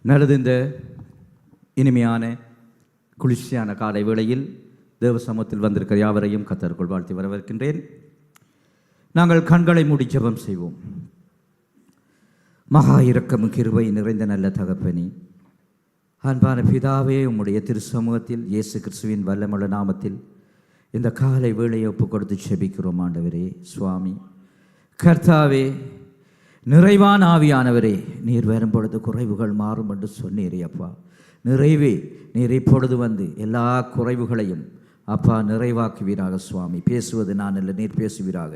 நல்லது. இந்த இனிமையான குளிர்ச்சியான காலை வேளையில் தேவ சமூகத்தில் வந்திருக்கிற யாவரையும் கர்த்தருக்குள் வாழ்த்தி வரவேற்கின்றேன். நாங்கள் கண்களை மூடி ஜெபம் செய்வோம். மகா இரக்கமும் கிருபை நிறைந்த நல்ல தகப்பனே, அன்பான பிதாவே, உம்முடைய திரு சமூகத்தில் இயேசு கிறிஸ்துவின் வல்லமுள்ள நாமத்தில் இந்த காலை வேளையை ஒப்பு கொடுத்து ஜெபிக்கிறோம். ஆண்டவரே சுவாமி, கர்த்தாவே, நிறைவான ஆவியானவரே, நீர் வரும் பொழுது குறைவுகள் மாறும் என்று சொன்னீரே அப்பா. நிறைவே நீர் இப்பொழுது வந்து எல்லா குறைவுகளையும் அப்பா நிறைவாக்குவீராக சுவாமி. பேசுவது நான் அல்ல, நீர் பேசுவீராக.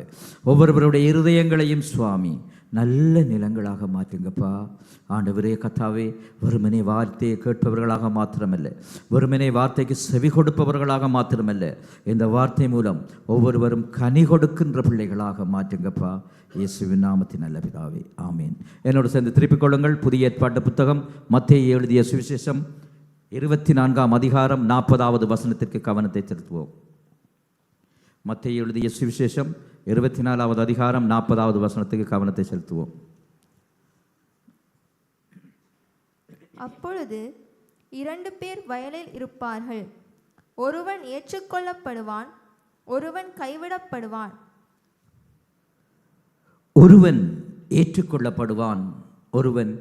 ஒவ்வொருவருடைய இருதயங்களையும் சுவாமி நல்ல நிலங்களாக மாற்றுங்கப்பா. ஆண்டவரே கர்த்தாவே, வெறுமனே வார்த்தையை கேட்பவர்களாக மாத்திரமல்ல, வெறுமனே வார்த்தைக்கு செவி கொடுப்பவர்களாக மாத்திரமல்ல, இந்த வார்த்தை மூலம் ஒவ்வொருவரும் கனி கொடுக்கின்ற பிள்ளைகளாக மாற்றுங்கப்பா. இயேசுவின் நாமத்தின் நல்ல பிதாவே, ஆமீன். என்னோடு சேர்ந்து திருப்பிக் கொள்ளுங்கள். புதிய ஏற்பாட்டு புத்தகம் மத்தேயு எழுதிய சுவிசேஷம் 24ஆம் அதிகாரம் 40வது வசனத்திற்கு கவனத்தை செலுத்துவோம். மத்தேயு எழுதிய சுவிசேஷம் 24வது அதிகாரம் 40வது வசனத்துக்கு கவனத்தை செலுத்துவோம். அப்பொழுது 2 பேர் வயலில் இருப்பார்கள், ஒருவன் ஏற்றுக்கொள்ளப்படுவான், ஒருவன் கைவிடப்படுவான். ஒருவன் ஏற்றுக்கொள்ளப்படுவான், ஒருவன்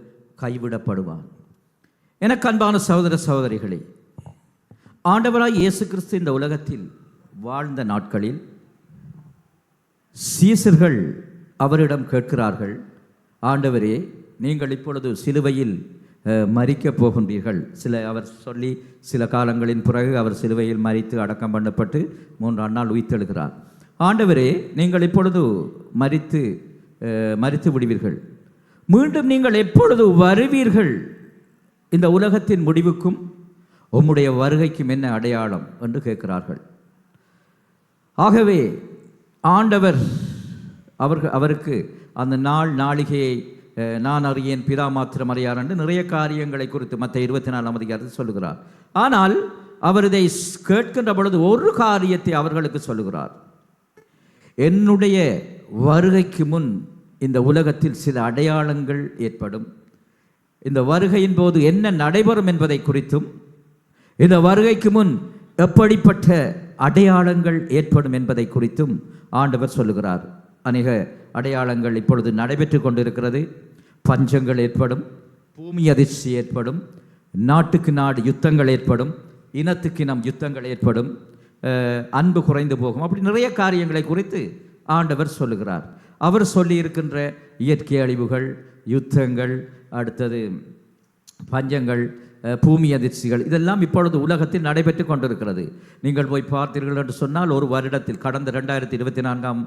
கைவிடப்படுவான். எனக்கு அன்பான சகோதர சகோதரிகளே, ஆண்டவராய் இயேசு கிறிஸ்து இந்த உலகத்தில் வாழ்ந்த நாட்களில் சீசர்கள் அவரிடம் கேட்கிறார்கள், ஆண்டவரே, நீங்கள் இப்பொழுது சிலுவையில் மரிக்கப் போகின்றீர்கள். அவர் சொல்லி சில காலங்களின் பிறகு அவர் சிலுவையில் மரித்து அடக்கம் பண்ணப்பட்டு 3ஆம் நாள் உயிர்த்தெழுகிறார். ஆண்டவரே, நீங்கள் இப்பொழுது மரித்து விடுவீர்கள், மீண்டும் நீங்கள் எப்பொழுது வருவீர்கள்? இந்த உலகத்தின் முடிவுக்கும் உம்முடைய வருகைக்கும் என்ன அடையாளம் என்று கேட்கிறார்கள். ஆகவே ஆண்டவர் அவருக்கு அந்த நாளிகையை நான் அறியேன், பிதா மாத்திரம் அறியார் என்று நிறைய காரியங்களை குறித்து மத்த 24ஆம் அதிகாரத்தில் சொல்லுகிறார். ஆனால் அவர் இதை கேட்கின்ற பொழுது ஒரு காரியத்தை அவர்களுக்கு சொல்லுகிறார். என்னுடைய வருகைக்கு முன் இந்த உலகத்தில் சில அடையாளங்கள் ஏற்படும். இந்த வருகையின் போது என்ன நடைபெறும் என்பதை குறித்தும், இந்த வருகைக்கு முன் எப்படிப்பட்ட அடையாளங்கள் ஏற்படும் என்பதை குறித்தும் ஆண்டவர் சொல்லுகிறார். அநேக அடையாளங்கள் இப்பொழுது நடைபெற்று கொண்டிருக்கிறது. பஞ்சங்கள் ஏற்படும், பூமி அதிர்ச்சி ஏற்படும், நாட்டுக்கு நாடு யுத்தங்கள் ஏற்படும், இனத்துக்கு இனம் யுத்தங்கள் ஏற்படும், அன்பு குறைந்து போகும். அப்படி நிறைய காரியங்களை குறித்து ஆண்டவர் சொல்லுகிறார். அவர் சொல்லி இருக்கின்ற இயற்கை அழிவுகள், யுத்தங்கள், அடுத்தது பஞ்சங்கள், பூமி அதிர்ச்சிகள், இதெல்லாம் இப்பொழுது உலகத்தில் நடைபெற்று கொண்டிருக்கிறது. நீங்கள் போய் பார்த்தீர்கள் என்று சொன்னால், ஒரு வருடத்தில் கடந்த 2024ஆம்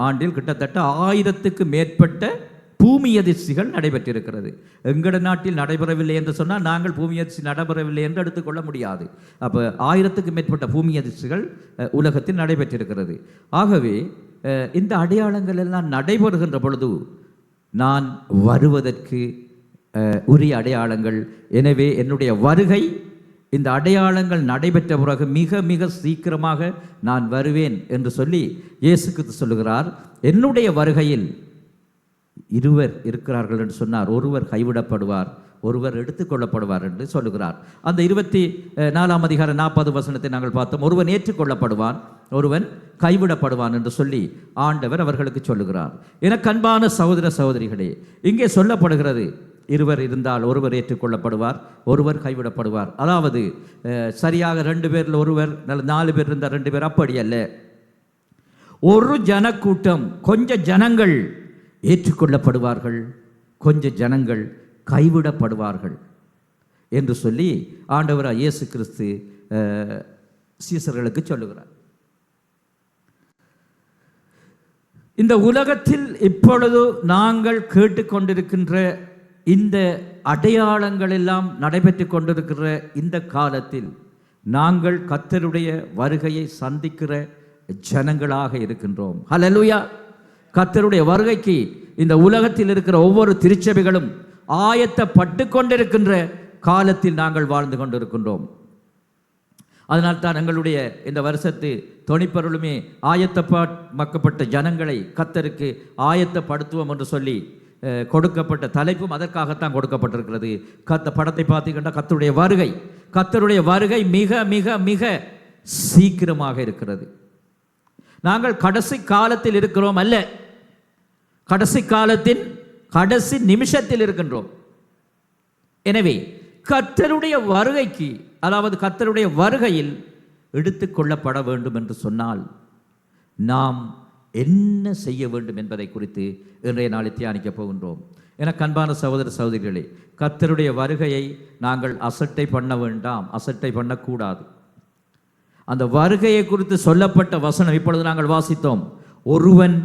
ஆண்டில் கிட்டத்தட்ட 1000க்கு மேற்பட்ட பூமி அதிர்ச்சிகள் நடைபெற்றிருக்கிறது. எங்கட நாட்டில் நடைபெறவில்லை என்று சொன்னால் நாங்கள் பூமி அதிர்ச்சி நடைபெறவில்லை என்று எடுத்துக்கொள்ள முடியாது. அப்போ 1000க்கு மேற்பட்ட பூமி அதிர்ச்சிகள் உலகத்தில் நடைபெற்றிருக்கிறது. ஆகவே இந்த அடையாளங்கள் எல்லாம் நடைபெறுகின்ற பொழுது நான் வருவதற்கு உரிய அடையாளங்கள். எனவே என்னுடைய வருகை, இந்த அடையாளங்கள் நடைபெற்ற பிறகு மிக மிக சீக்கிரமாக நான் வருவேன் என்று சொல்லி இயேசு கிறிஸ்து சொல்லுகிறார். என்னுடைய வருகையில் இருவர் இருக்கிறார்கள் என்று சொன்னார். ஒருவர் கைவிடப்படுவார், ஒருவர் எடுத்துக்கொள்ளப்படுவார் என்று சொல்லுகிறார். அந்த 24ஆம் அதிகாரம் 40 வசனத்தை நாங்கள் பார்த்தோம். ஒருவன் ஏற்றுக்கொள்ளப்படுவான், ஒருவன் கைவிடப்படுவான் என்று சொல்லி ஆண்டவர் அவர்களுக்கு சொல்லுகிறார். எனக்கு அன்பான சகோதர சகோதரிகளே, இங்கே சொல்லப்படுகிறது, இருவர் இருந்தால் ஒருவர் ஏற்றுக்கொள்ளப்படுவார், ஒருவர் கைவிடப்படுவார். அதாவது சரியாக 2 பேரில் ஒருவர், 4 பேர் இருந்தால் 2 பேர், அப்படி அல்ல. ஒரு ஜனக்கூட்டம், கொஞ்ச ஜனங்கள் ஏற்றுக்கொள்ளப்படுவார்கள், கொஞ்ச ஜனங்கள் கைவிடப்படுவார்கள் என்று சொல்லி ஆண்டவராய் இயேசு கிறிஸ்து சீசர்களுக்கு சொல்லுகிறார். இந்த உலகத்தில் இப்பொழுது நாங்கள் கேட்டுக்கொண்டிருக்கின்ற இந்த அடையாளங்கள் எல்லாம் நடைபெற்று கொண்டிருக்கிற இந்த காலத்தில் நாங்கள் கர்த்தருடைய வருகையை சந்திக்கிற ஜனங்களாக இருக்கின்றோம். ஹல்லேலூயா! கர்த்தருடைய வருகைக்கு இந்த உலகத்தில் இருக்கிற ஒவ்வொரு திருச்சபைகளும் ஆயத்தப்பட்டு கொண்டிருக்கின்ற காலத்தில் நாங்கள் வாழ்ந்து கொண்டிருக்கின்றோம். அதனால்தான் எங்களுடைய இந்த வருஷத்து தொனிப்பொருளுமே ஆயத்தமாக்கப்பட்ட ஜனங்களை கர்த்தருக்கு ஆயத்தப்படுத்துவோம் என்று சொல்லி கொடுக்கப்பட்ட தலைப்பும் அதற்காகத்தான் கொடுக்கப்பட்டிருக்கிறது. படத்தை பார்த்தீங்கன்னா கர்த்தருடைய வருகை மிக மிக மிக சீக்கிரமாக இருக்கிறது. நாங்கள் கடைசி காலத்தில் இருக்கிறோம் அல்ல, கடைசி காலத்தின் கடைசி நிமிஷத்தில் இருக்கின்றோம். எனவே கர்த்தருடைய வருகைக்கு, அதாவது கர்த்தருடைய வருகையில் எடுத்துக்கொள்ளப்பட வேண்டும் என்று சொன்னால் நாம் என்ன செய்ய வேண்டும் என்பதை குறித்து இன்றைய நாளில் தியானிக்கப் போகின்றோம். எனக்கு அன்பான சகோதர சகோதரிகளே, கர்த்தருடைய வருகையை நாங்கள் அசட்டை பண்ண வேண்டாம், அசட்டை பண்ணக்கூடாது. அந்த வருகையை குறித்து சொல்லப்பட்ட வசனம் இப்பொழுது நாங்கள் வாசித்தோம். ஒருவன்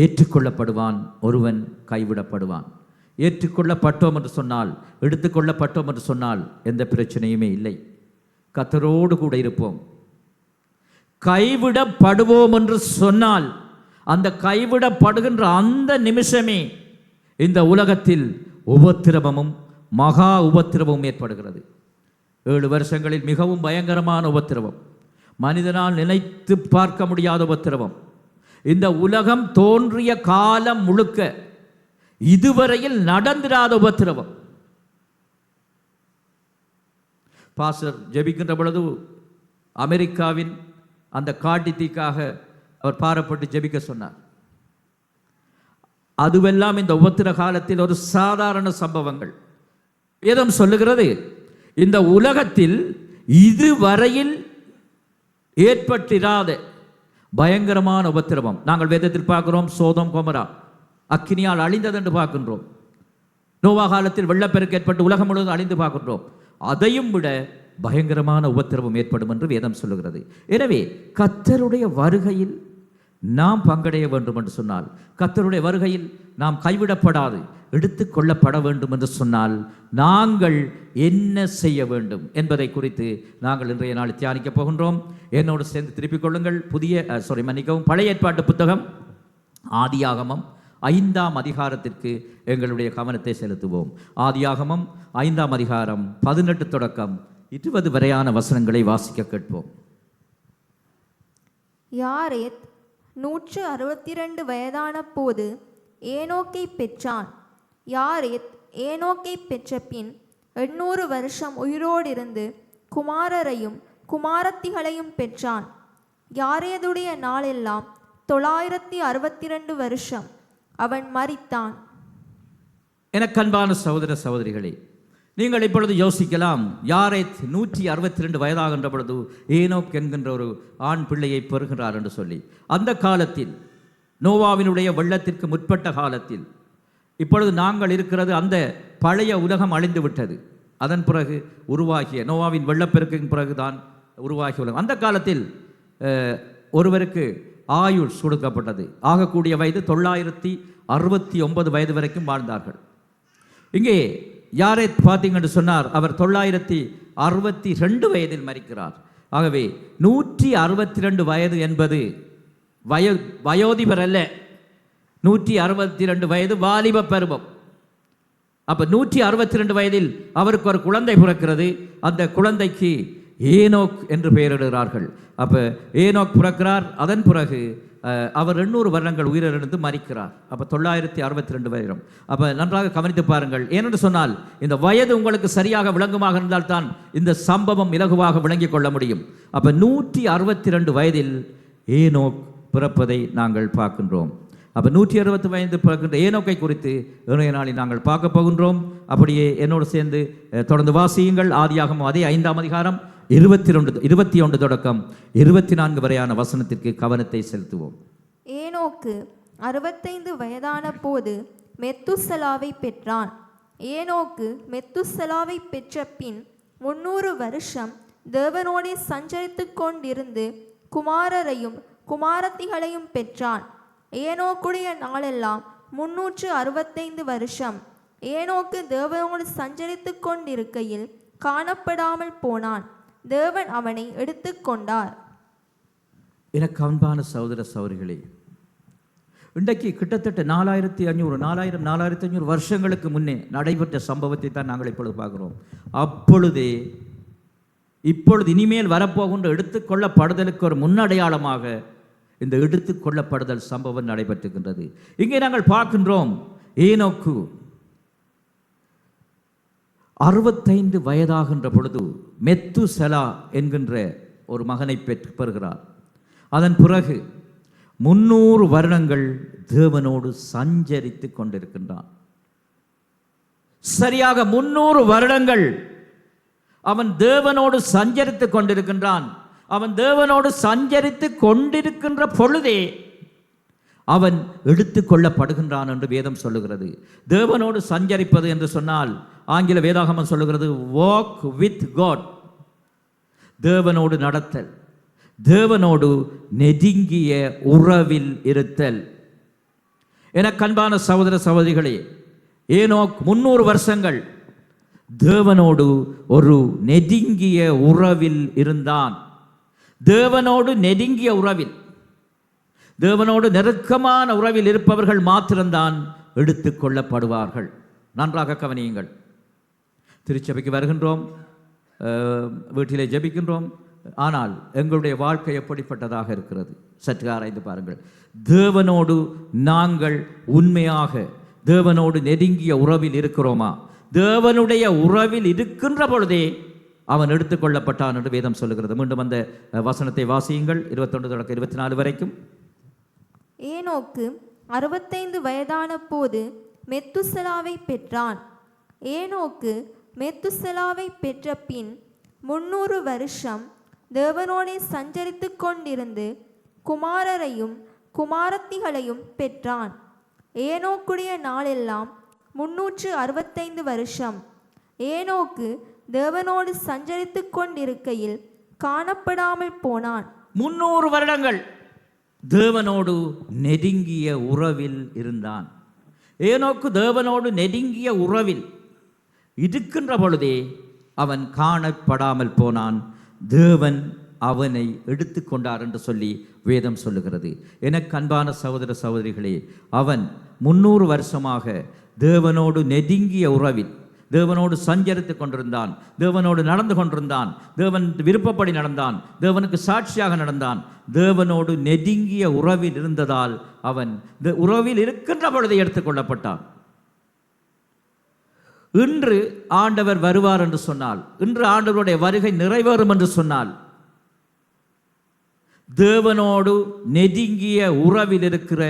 ஏற்றுக்கொள்ளப்படுவான், ஒருவன் கைவிடப்படுவான். ஏற்றுக்கொள்ளப்பட்டோம் என்று சொன்னால், எடுத்துக்கொள்ளப்பட்டோம் என்று சொன்னால் எந்த பிரச்சனையுமே இல்லை, கர்த்தரோடு கூட இருப்போம். கைவிடப்படுவோம் என்று சொன்னால் அந்த கைவிடப்படுகின்ற அந்த நிமிஷமே இந்த உலகத்தில் உபத்திரவமும் மகா உபத்திரவமும் ஏற்படுகிறது. 7 வருஷங்களில் மிகவும் பயங்கரமான உபத்திரவம், மனிதனால் நினைத்து பார்க்க முடியாத உபத்திரவம். இந்த உலகம் தோன்றிய காலம் முழுக்க இதுவரையில் நடந்திராத உபத்திரவம். பாஸ்டர் ஜெபிக்கின்ற பொழுது அமெரிக்காவின் அந்த காட்டு தீக்காக அவர் பாரப்பட்டு ஜெபிக்க சொன்னார். அதுவெல்லாம் இந்த உபத்திர காலத்தில் ஒரு சாதாரண சம்பவங்கள். வேதம் சொல்லுகிறது, இந்த உலகத்தில் இதுவரையில் ஏற்பட்டிராத பயங்கரமான உபத்திரவம். நாங்கள் வேதத்தில் பார்க்கிறோம், சோதோம் கொமரா அக்கினியால் அழிந்தது என்று பார்க்கின்றோம். நோவா காலத்தில் வெள்ளப்பெருக்கு ஏற்பட்டு உலகம் முழுவதும் அழிந்து பார்க்கின்றோம். அதையும் விட பயங்கரமான உபத்திரவம் ஏற்படும் என்று வேதம் சொல்லுகிறது. எனவே கர்த்தருடைய வருகையில் நாம் பங்கடைய வேண்டும் என்று சொன்னால், கர்த்தருடைய வருகையில் நாம் கைவிடப்படாது எடுத்துக்கொள்ளப்பட வேண்டும் என்று சொன்னால் நாங்கள் என்ன செய்ய வேண்டும் என்பதை குறித்து நாங்கள் இன்றைய நாள் தியானிக்கப் போகின்றோம். என்னோடு சேர்ந்து திருப்பிக் கொள்ளுங்கள். பழைய ஏற்பாட்டு புத்தகம் ஆதியாகமம் 5ஆம் அதிகாரத்திற்கு எங்களுடைய கவனத்தை செலுத்துவோம். ஆதியாகமம் 5ஆம் அதிகாரம் 18 தொடக்கம் 20 வரையான வசனங்களை வாசிக்க கேட்போம். யாரேத் 162 வயதான போது ஏனோக்கை பெற்றான். யாரேத் ஏனோக்கை பெற்ற பின் 800 வருஷம் உயிரோடிருந்து குமாரரையும் குமாரத்திகளையும் பெற்றான். யாரேதுடைய நாளெல்லாம் 962 வருஷம். அவன் மரித்தான். எனக்கு அன்பான சகோதர சகோதரிகளே, நீங்கள் இப்பொழுது யோசிக்கலாம், யாரேத் 162 வயதாகின்ற பொழுது ஏனோக் என்கின்ற ஒரு ஆண் பிள்ளையை பெறுகிறார் என்று சொல்லி. அந்த காலத்தில், நோவாவினுடைய வெள்ளத்திற்கு முற்பட்ட காலத்தில், இப்பொழுது நாங்கள் இருக்கிறது அந்த பழைய உலகம் அழிந்து விட்டது. அதன் பிறகு உருவாகிய நோவாவின் வெள்ளப்பெருக்கின் பிறகுதான் உருவாகிய உலகம். அந்த காலத்தில் ஒருவருக்கு ஆயுள் கொடுக்கப்பட்டது. ஆகக்கூடிய வயது 969 வயது வரைக்கும் வாழ்ந்தார்கள். இங்கே யாரேத் பார்த்தீங்கன்னு சொன்னார், அவர் 962 வயதில் மரிக்கிறார். ஆகவே 162 வயது என்பது வயோதிபர் அல்ல, 162 வயது வாலிப பருவம். அப்ப 162 வயதில் அவருக்கு ஒரு குழந்தை பிறக்கிறது. அந்த குழந்தைக்கு ஏனோக் என்று பெயரிடுகிறார்கள். அப்ப ஏனோக் பிறக்கிறார். அதன் பிறகு அவர் 800 வருடங்கள் உயிரிழந்து மரிக்கிறார். அப்போ 962 வயது. அப்போ நன்றாக கவனித்து பாருங்கள். ஏனென்று சொன்னால், இந்த வயது உங்களுக்கு சரியாக விளங்குமாக இருந்தால் தான் இந்த சம்பவம் இலகுவாக விளங்கிக் கொள்ள முடியும். அப்போ 162 வயதில் ஏனோக் பிறப்பதை நாங்கள் பார்க்கின்றோம். அப்போ 160 வயது பிறக்கின்ற ஏனோக்கை குறித்து இன்றைய நாளில் நாங்கள் பார்க்க போகின்றோம். அப்படியே என்னோடு சேர்ந்து தொடர்ந்து வாசியுங்கள். ஆதியாகமம் அதே 5ஆம் அதிகாரம் 21 தொடக்கம் 24 வரையான வசனத்திற்கு கவனத்தை செலுத்துவோம். ஏனோக்கு 65 வயதான போது மெத்துசலாவை பெற்றான். ஏனோக்கு மெத்துசலாவை பெற்ற பின் 300 வருஷம் தேவனோடே சஞ்சரித்து கொண்டிருந்து குமாரரையும் குமாரத்திகளையும் பெற்றான். ஏனோக்குடைய நாளெல்லாம் 365 வருஷம். ஏனோக்கு தேவனோடு சஞ்சரித்து கொண்டிருக்கையில் காணப்படாமல் போனான். தேவன் அவனை எடுத்துக்கொண்டார். எனக்கு அன்பான சகோதர சகோதரிகளே, இன்றைக்கு கிட்டத்தட்ட 4500 வருஷங்களுக்கு முன்னே நடைபெற்ற சம்பவத்தை தான் நாங்கள் இப்பொழுது பார்க்கிறோம். இப்பொழுது இனிமேல் வரப்போகின்ற எடுத்துக்கொள்ளப்படுதலுக்கு ஒரு முன்னடையாளமாக இந்த எடுத்துக்கொள்ளப்படுதல் சம்பவம் நடைபெற்றுகின்றது. இங்கே நாங்கள் பார்க்கின்றோம், ஏனோக்கு 65 வயதாகின்ற பொழுது மெத்துசலா என்கின்ற ஒரு மகனை பெறுகிறார். அதன் பிறகு 300 வருடங்கள் தேவனோடு சஞ்சரித்து கொண்டிருக்கின்றான். சரியாக 300 வருடங்கள் அவன் தேவனோடு சஞ்சரித்து கொண்டிருக்கின்றான். அவன் தேவனோடு சஞ்சரித்து கொண்டிருக்கின்ற பொழுதே அவன் எடுத்து கொள்ளப்படுகின்றான் என்று வேதம் சொல்லுகிறது. தேவனோடு சஞ்சரிப்பது என்று சொன்னால் ஆங்கில வேதாகமம் சொல்லுகிறது வாக் வித் காட், தேவனோடு நடத்தல், தேவனோடு நெருங்கிய உறவில் இருத்தல். என கண்பான சகோதர சகோதரிகளே, ஏனோக் 300 வருஷங்கள் தேவனோடு ஒரு நெருங்கிய உறவில் இருந்தான். தேவனோடு நெருங்கிய உறவில், தேவனோடு நெருக்கமான உறவில் இருப்பவர்கள் மாத்திரம்தான் எடுத்து கொள்ளப்படுவார்கள். நன்றாக கவனியுங்கள். திருச்சபைக்கு வருகின்றோம், வீட்டிலே ஜெபிக்கின்றோம், ஆனால் எங்களுடைய வாழ்க்கை எப்படிப்பட்டதாக இருக்கிறது சற்று ஆராய்ந்து பாருங்கள். தேவனோடு நாங்கள் உண்மையாக தேவனோடு நெருங்கிய உறவில் இருக்கிறோமா? தேவனுடைய உறவில் இருக்கின்ற பொழுதே அவன் எடுத்துக்கொள்ளப்பட்டான் என்று வேதம் சொல்லுகிறது. மீண்டும் அந்த வசனத்தை வாசியுங்கள், 21 தொடக்கம் 24 வரைக்கும். ஏனோக்கு 65 வயதான போது மெத்துசலாவை பெற்றான். ஏனோக்கு மெத்துசலாவை பெற்ற பின் 300 வருஷம் தேவனோடே சஞ்சரித்து கொண்டிருந்து குமாரரையும் குமாரத்திகளையும் பெற்றான். ஏனோக்குடைய நாளெல்லாம் 365 வருஷம். ஏனோக்கு தேவனோடு சஞ்சரித்து கொண்டிருக்கையில் காணப்படாமல் போனான். 300 வருடங்கள் தேவனோடு நெருங்கிய உறவில் இருந்தான். ஏனோக்கு தேவனோடு நெருங்கிய உறவில் இருக்கின்ற பொழுதே அவன் காணப்படாமல் போனான். தேவன் அவனை எடுத்துக்கொண்டார் என்று சொல்லி வேதம் சொல்லுகிறது. எனக்கு அன்பான சகோதர சகோதரிகளே, அவன் 300 வருஷமாக தேவனோடு நெருங்கிய உறவில் தேவனோடு சஞ்சரித்து கொண்டிருந்தான், தேவனோடு நடந்து கொண்டிருந்தான், தேவன் விருப்பப்படி நடந்தான், தேவனுக்கு சாட்சியாக நடந்தான், தேவனோடு நெருங்கிய உறவில் இருந்ததால் அவன் உறவில் இருக்கின்ற பொழுது எடுத்துக்கொள்ளப்பட்டான். இன்று ஆண்டவர் வருவார் என்று சொன்னால், இன்று ஆண்டவருடைய வருகை நிறைவேறும் என்று சொன்னால், தேவனோடு நெருங்கிய உறவில் இருக்கிற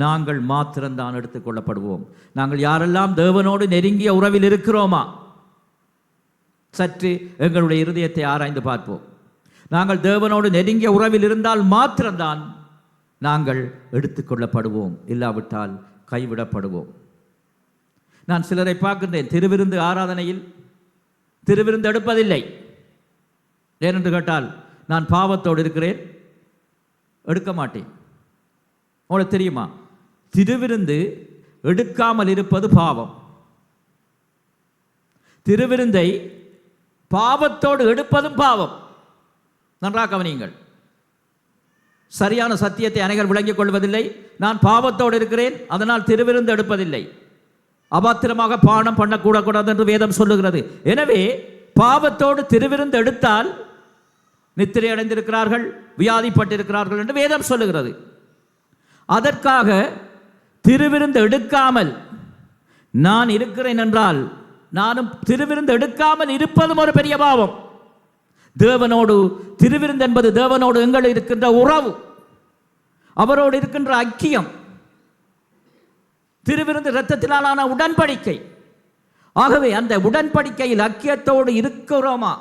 நாங்கள் மாத்திரம்தான் எடுத்துக்கொள்ளப்படுவோம். நாங்கள் யாரெல்லாம் தேவனோடு நெருங்கிய உறவில் இருக்கிறோமா? சற்று எங்களுடைய இருதயத்தை ஆராய்ந்து பார்ப்போம். நாங்கள் தேவனோடு நெருங்கிய உறவில் இருந்தால் மாத்திரம்தான் நாங்கள் எடுத்துக்கொள்ளப்படுவோம், இல்லாவிட்டால் கைவிடப்படுவோம். நான் சிலரை பார்க்கின்றேன், திருவிருந்து ஆராதனையில் திருவிருந்து எடுப்பதில்லை. ஏனென்று கேட்டால், நான் பாவத்தோடு இருக்கிறேன், எடுக்க மாட்டேன். உங்களுக்கு தெரியுமா, திருவிருந்து எடுக்காமல் இருப்பது பாவம். திருவிருந்தை பாவத்தோடு எடுப்பதும் பாவம். நன்றாக கவனியுங்கள். சரியான சத்தியத்தை அனைவர் விளங்கிக் கொள்வதில்லை. நான் பாவத்தோடு இருக்கிறேன், அதனால் திருவிருந்து எடுப்பதில்லை. அபாத்திரமாக பானம் பண்ணக்கூடாது என்று வேதம் சொல்லுகிறது. எனவே பாவத்தோடு திருவிருந்து எடுத்தால் நித்திரை அடைந்திருக்கிறார்கள், வியாதிப்பட்டிருக்கிறார்கள் என்று வேதம் சொல்லுகிறது. அதற்காக திருவிருந்து எடுக்காமல் நான் இருக்கிறேன் என்றால், நானும் திருவிருந்து எடுக்காமல் இருப்பதும் ஒரு பெரிய பாவம். தேவனோடு திருவிருந்து என்பது தேவனோடு எங்கள் இருக்கின்ற உறவு, அவரோடு இருக்கின்ற ஐக்கியம். திருவிருந்து இரத்தத்தினாலான உடன்படிக்கை. ஆகவே அந்த உடன்படிக்கையில் ஐக்கியத்தோடு இருக்கிறோமா?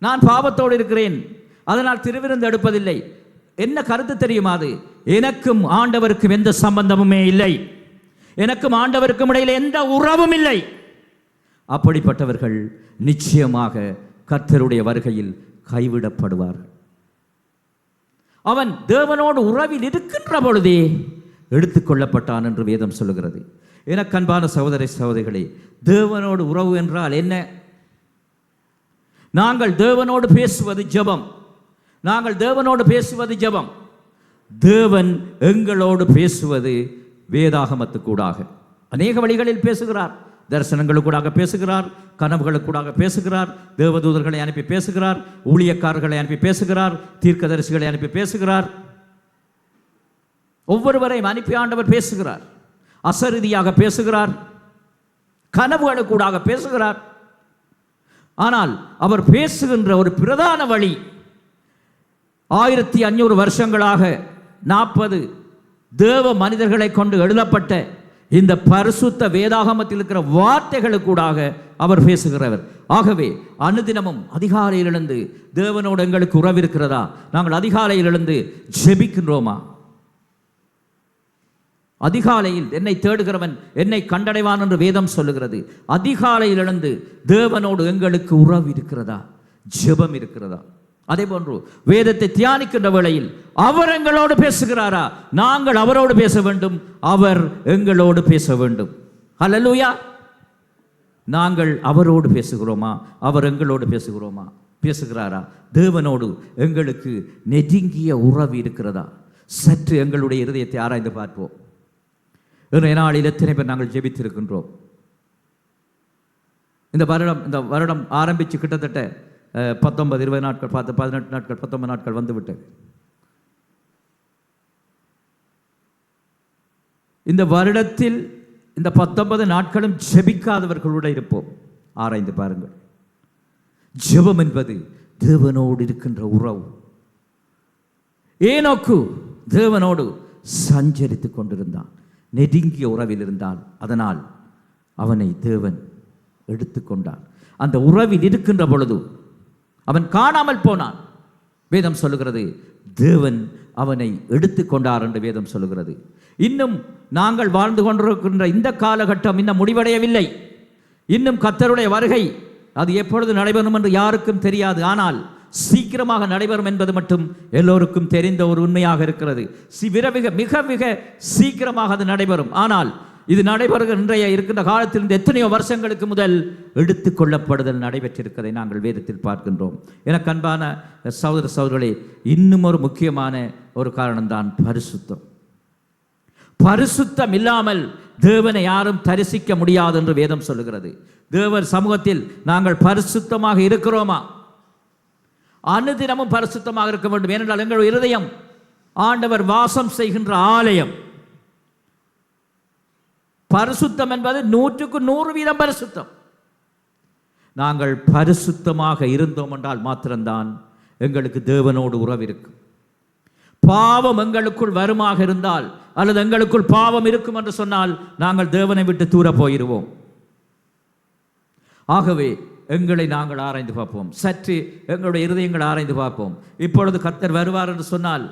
நான் பாவத்தோடு இருக்கிறேன், அதனால் திருவிருந்து எடுப்பதில்லை. என்ன கருத்து தெரியுமா? அது எனக்கும் ஆண்டவருக்கும் எந்த சம்பந்தமுமே இல்லை, எனக்கும் ஆண்டவருக்கும் இடையில் எந்த உறவும் இல்லை. அப்படிப்பட்டவர்கள் நிச்சயமாக கர்த்தருடைய வருகையில் கைவிடப்படுவார்கள். அவன் தேவனோடு உறவில் இருக்கின்ற பொழுதே எடுத்துக்கொள்ளப்பட்டான் என்று வேதம் சொல்லுகிறது. எனக்கு அன்பான சகோதர சகோதரிகளே, தேவனோடு உறவு என்றால் என்ன? நாங்கள் தேவனோடு பேசுவது ஜெபம். நாங்கள் தேவனோடு பேசுவது ஜெபம். தேவன் எங்களோடு பேசுவது வேதாகமத்துக்கூடாக அநேக வழிகளில் பேசுகிறார். தரிசனங்களுக்கூடாக பேசுகிறார், கனவுகளுக்கூடாக பேசுகிறார், தேவதூதர்களை அனுப்பி பேசுகிறார், ஊழியக்காரர்களை அனுப்பி பேசுகிறார், தீர்க்கதரிசிகளை அனுப்பி பேசுகிறார். ஒவ்வொருவரையும் அனுப்பி ஆண்டவர் பேசுகிறார். அசரீதியாக பேசுகிறார், கனவுகளுக்கூடாக பேசுகிறார். ஆனால் அவர் பேசுகின்ற ஒரு பிரதான வழி 1500 வருஷங்களாக 40 தேவ மனிதர்களை கொண்டு எழுதப்பட்ட இந்த பரிசுத்த வேதாகமத்தில் இருக்கிற வார்த்தைகளுக்கூடாக அவர் பேசுகிறவர். ஆகவே அனுதினமும் அதிகாலையில் எழுந்து தேவனோடு எங்களுக்கு உறவு இருக்கிறதா? நாங்கள் அதிகாலையில் எழுந்து ஜெபிக்கின்றோமா? அதிகாலையில் என்னை தேடுகிறவன் என்னை கண்டடைவான் என்று வேதம் சொல்லுகிறது. அதிகாலையில் எழுந்து தேவனோடு எங்களுக்கு உறவு இருக்கிறதா? ஜெபம் இருக்கிறதா? அதே போன்று வேதத்தை தியானிக்கின்ற வேளையில் அவர் எங்களோடு பேசுகிறாரா? நாங்கள் அவரோடு பேச வேண்டும், அவர் எங்களோடு பேச வேண்டும். ஹல்லேலூயா! நாங்கள் அவரோடு பேசுகிறோமா? அவர் எங்களோடு பேசுகிறாரா? தேவனோடு எங்களுக்கு நெருங்கிய உறவு இருக்கிறதா? சற்று எங்களுடைய இருதயத்தை ஆராய்ந்து பார்ப்போம். இன்றைய நாளில் எத்தனை பேர் நாங்கள் ஜெபித்திருக்கின்றோம்? இந்த வருடம் ஆரம்பித்து கிட்டத்தட்ட 19 20 நாட்கள் 18 நாட்கள் 19 நாட்கள் வந்துவிட்டது. இந்த வருடத்தில் இந்த 19 நாட்களும் ஜெபிக்காதவர்களோடு இருப்போம். ஆராய்ந்து பாருங்கள். ஜெபம் என்பது தேவனோடு இருக்கின்ற உறவு. ஏனோக்கு தேவனோடு சஞ்சரித்துக் கொண்டிருந்தான், நெருங்கிய உறவில் இருந்தால், அதனால் அவனை தேவன் எடுத்துக்கொண்டார். அந்த உறவில் இருக்கின்ற பொழுது அவன் காணாமல் போனான். வேதம் சொல்லுகிறது தேவன் அவனை எடுத்துக்கொண்டார் என்று வேதம் சொல்லுகிறது. இன்னும் நாங்கள் வாழ்ந்து கொண்டிருக்கின்ற இந்த காலகட்டம் இன்னும் முடிவடையவில்லை. இன்னும் கர்த்தருடைய வருகை அது எப்பொழுது நடைபெறும் என்று யாருக்கும் தெரியாது. ஆனால் சீக்கிரமாக நடைபெறும் என்பது மட்டும் எல்லோருக்கும் தெரிந்த ஒரு உண்மையாக இருக்கிறது. மிக மிக சீக்கிரமாக அது நடைபெறும். ஆனால் இது நடைபெறுகிற இன்றைய இருக்கின்ற காலத்திலிருந்து எத்தனையோ வருஷங்களுக்கு முதல் எடுத்துக்கொள்ளப்படுதல் நடைபெற்றிருக்கிறதை நாங்கள் வேதத்தில் பார்க்கின்றோம். எனக்கு அன்பான சகோதர சகோதரர்களே, இன்னும் ஒரு முக்கியமான ஒரு காரணம்தான் பரிசுத்தம். பரிசுத்தம் இல்லாமல் தேவனை யாரும் தரிசிக்க முடியாது என்று வேதம் சொல்லுகிறது. தேவர் சமூகத்தில் நாங்கள் பரிசுத்தமாக இருக்கிறோமா? அனுதினமும் பரிசுத்தமாக இருக்க வேண்டும். ஏனென்றால் எங்கள் இருதயம் ஆண்டவர் வாசம் செய்கின்ற ஆலயம். பரிசுத்தம் என்பது 100% பரிசுத்தம். நாங்கள் பரிசுத்தமாக இருந்தோம் என்றால் மாத்திரம்தான் எங்களுக்கு தேவனோடு உறவு இருக்கும். பாவம் எங்களுக்குள் வருமாக இருந்தால், அல்லது எங்களுக்குள் பாவம் இருக்கும் என்று சொன்னால், நாங்கள் தேவனை விட்டு தூர போயிடுவோம். ஆகவே எங்களை நாங்கள் ஆராய்ந்து பார்ப்போம். சற்று எங்களுடைய இருதயங்களை ஆராய்ந்து பார்ப்போம். இப்பொழுது கர்த்தர் வருவார் என்று சொன்னால்,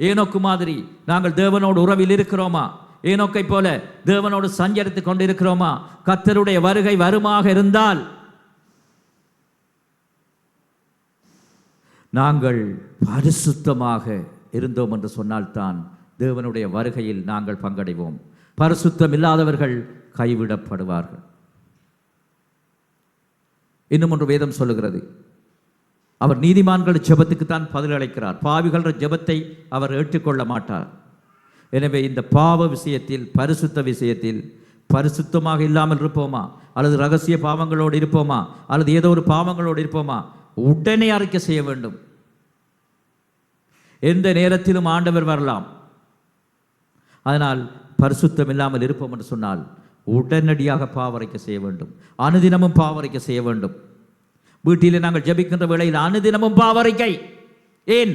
ஏனோக்கு மாதிரி நாங்கள் தேவனோடு உறவில் இருக்கிறோமா? ஏனோக்கை போல தேவனோடு சஞ்சரித்துக் கொண்டிருக்கிறோமா? கர்த்தருடைய வருகை வருமாக இருந்தால் நாங்கள் பரிசுத்தமாக இருந்தோம் என்று சொன்னால்தான் தேவனுடைய வருகையில் நாங்கள் பங்கடைவோம். பரிசுத்தம் இல்லாதவர்கள் கைவிடப்படுவார்கள். இன்னும் ஒன்று வேதம் சொல்லுகிறது, அவர் நீதிமான்கள் ஜெபத்துக்குத்தான் பதில் அளிக்கிறார், பாவிகள் ஜெபத்தை அவர் ஏற்றுக்கொள்ள மாட்டார். எனவே இந்த பாவ விஷயத்தில், பரிசுத்த விஷயத்தில் பரிசுத்தமாக இல்லாமல் இருப்போமா, அல்லது ரகசிய பாவங்களோடு இருப்போமா, அல்லது ஏதோ ஒரு பாவங்களோடு இருப்போமா, உடனே அறிக்கை செய்ய வேண்டும். எந்த நேரத்திலும் ஆண்டவர் வரலாம். அதனால் பரிசுத்தம் இல்லாமல் இருப்போம் என்று சொன்னால் உடனடியாக பாவரைக்க செய்ய வேண்டும். அனுதினமும் பாவரைக்க செய்ய வேண்டும். வீட்டிலே நாங்கள் ஜெபிக்கின்ற வேளையில் அனுதினமும் பாவரைக்கை. ஏன்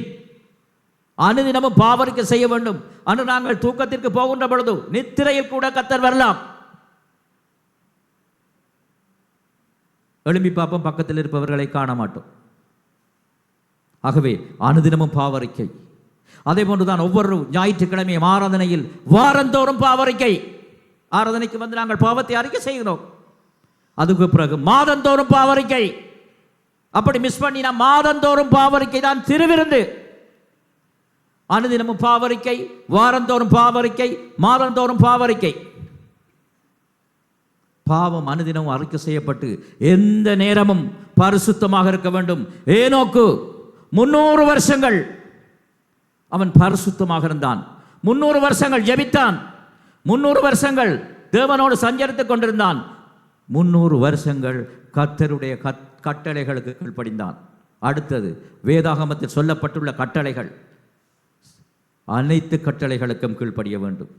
அனுதினமும் பாவரைக்க செய்ய வேண்டும்? அன்று நாங்கள் தூக்கத்திற்கு போகின்ற பொழுது நித்திரையில் கூட கர்த்தர் வரலாம். எழும்பி பார்ப்போம், பக்கத்தில் இருப்பவர்களை காண மாட்டோம். ஆகவே அனுதினமும் பாவரிக்கை. அதே போன்றுதான் ஒவ்வொரு ஞாயிற்றுக்கிழமையும் ஆராதனையில் வாரந்தோறும் பாவரிக்கை. ஆராதனைக்கு வந்து நாங்கள் பாவத்தை அறிக்கை செய்கிறோம். அதுக்கு பிறகு மாதந்தோறும் பாவரிக்கை. அப்படி மிஸ் பண்ணினா மாதந்தோறும் பாவரிக்கை தான் திருவிருந்து. அனுதினமும் பாவரிக்கை, வாரந்தோறும் பாவரிக்கை, மாதந்தோறும் பாவரிக்கை. பாவம் அனுதினமும் அறிக்கை செய்யப்பட்டு எந்த நேரமும் பரிசுத்தமாக இருக்க வேண்டும். ஏனோக்கு 300 வருஷங்கள் அவன் பரிசுத்தமாக இருந்தான். 300 வருஷங்கள் ஜெபித்தான். 300 வருஷங்கள் தேவனோடு சஞ்சரித்துக் கொண்டிருந்தான். 300 வருஷங்கள் கர்த்தருடைய கட்டளைகளுக்கு கீழ்ப்படிந்தான். அடுத்தது வேதாகமத்தில் சொல்லப்பட்டுள்ள கட்டளைகள். அனைத்து கட்டளைகளுக்கும் கீழ்ப்படிய வேண்டும்.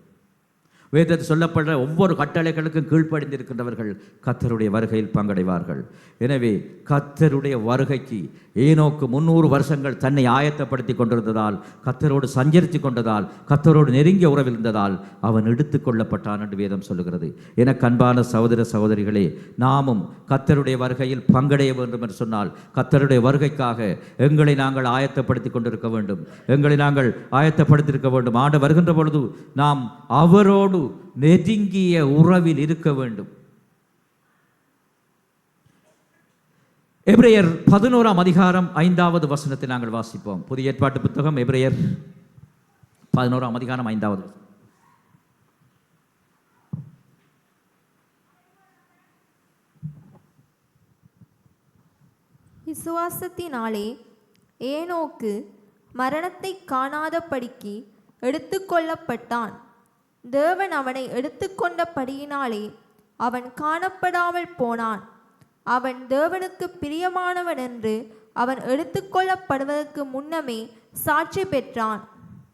வேதத்தில் சொல்லப்படுற ஒவ்வொரு கட்டளைகளுக்கும் கீழ்ப்படிந்திருக்கின்றவர்கள் கர்த்தருடைய வருகையில் பங்கடைவார்கள். எனவே கர்த்தருடைய வருகைக்கு ஏனோக்கு 300 வருஷங்கள் தன்னை ஆயத்தப்படுத்தி கொண்டிருந்ததால், கர்த்தரோடு சஞ்சரித்து கொண்டதால், கர்த்தரோடு நெருங்கிய உறவில் இருந்ததால் அவன் எடுத்துக்கொள்ளப்பட்டான் என்று வேதம் சொல்லுகிறது. எனக்கு அன்பான சகோதர சகோதரிகளே, நாமும் கர்த்தருடைய வருகையில் பங்கடைய வேண்டும் என்று சொன்னால் கர்த்தருடைய வருகைக்காக எங்களை நாங்கள் ஆயத்தப்படுத்தி கொண்டிருக்க வேண்டும். எங்களை நாங்கள் ஆயத்தப்படுத்தியிருக்க வேண்டும். ஆண்டு வருகின்ற பொழுது நாம் அவரோடு நெருங்கிய உறவில் இருக்க வேண்டும். எபிரேயர் 11ஆம் அதிகாரம் 5வது வசனத்தை நாங்கள் வாசிப்போம். புதிய ஏற்பாட்டு புத்தகம் எபிரேயர் 11ஆம் அதிகாரம் 5வது வசனம். விசுவாசத்தினாலே ஏனோக்கு மரணத்தை காணாதபடிக்கு எடுத்துக்கொள்ளப்பட்டான். தேவன் அவனை எடுத்துக்கொண்டபடியினாலே அவன் காணப்படாமல் போனான். அவன் தேவனுக்கு பிரியமானவன் என்று அவன் எடுத்துக்கொள்ளப்படுவதற்கு முன்னமே சாட்சி பெற்றான்.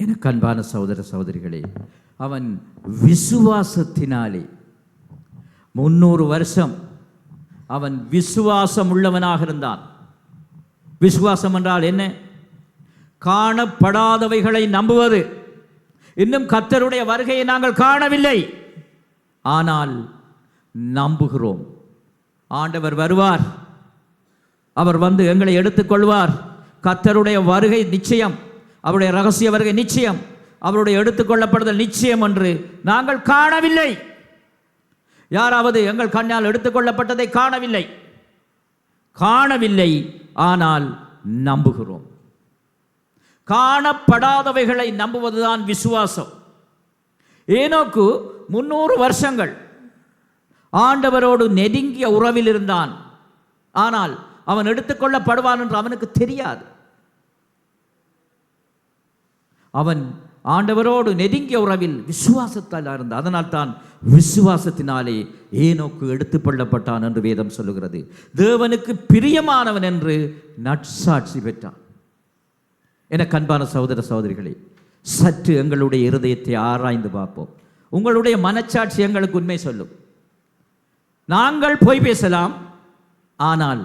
எனக்கு அன்பான சகோதர சகோதரிகளே, அவன் விசுவாசத்தினாலே 300 வருஷம் அவன் விசுவாசம் உள்ளவனாக இருந்தான். விசுவாசம் என்றால் என்ன? காணப்படாதவைகளை நம்புவது. இன்னும் கர்த்தருடைய வருகையை நாங்கள் காணவில்லை, ஆனால் நம்புகிறோம். ஆண்டவர் வருவார், அவர் வந்து எங்களை எடுத்துக்கொள்வார். கர்த்தருடைய வருகை நிச்சயம், அவருடைய ரகசிய வருகை நிச்சயம், அவருடைய எடுத்துக்கொள்ளப்படுதல் நிச்சயம் என்று நாங்கள் காணவில்லை. யாராவது எங்கள் கண்ணால் எடுத்துக்கொள்ளப்பட்டதை காணவில்லை, ஆனால் நம்புகிறோம். காணப்படாதவைகளை நம்புவதுதான் விசுவாசம். ஏனோக்கு 300 வருஷங்கள் ஆண்டவரோடு நெருங்கிய உறவில் இருந்தான். ஆனால் அவன் எடுத்துக்கொள்ளப்படுவான் என்று அவனுக்கு தெரியாது. அவன் ஆண்டவரோடு நெருங்கிய உறவில் விசுவாசத்தால் இருந்தான். அதனால் தான் விசுவாசத்தினாலே ஏனோக்கு எடுத்துக்கொள்ளப்பட்டான் என்று வேதம் சொல்லுகிறது. தேவனுக்கு பிரியமானவன் என்று நற்சாட்சி பெற்றான். எனக்கு அன்பான சகோதர சகோதரிகளே, சற்று எங்களுடைய இருதயத்தை ஆராய்ந்து பார்ப்போம். உங்களுடைய மனச்சாட்சி எங்களுக்கு உண்மை சொல்லும். நாங்கள் பொய் பேசலாம், ஆனால்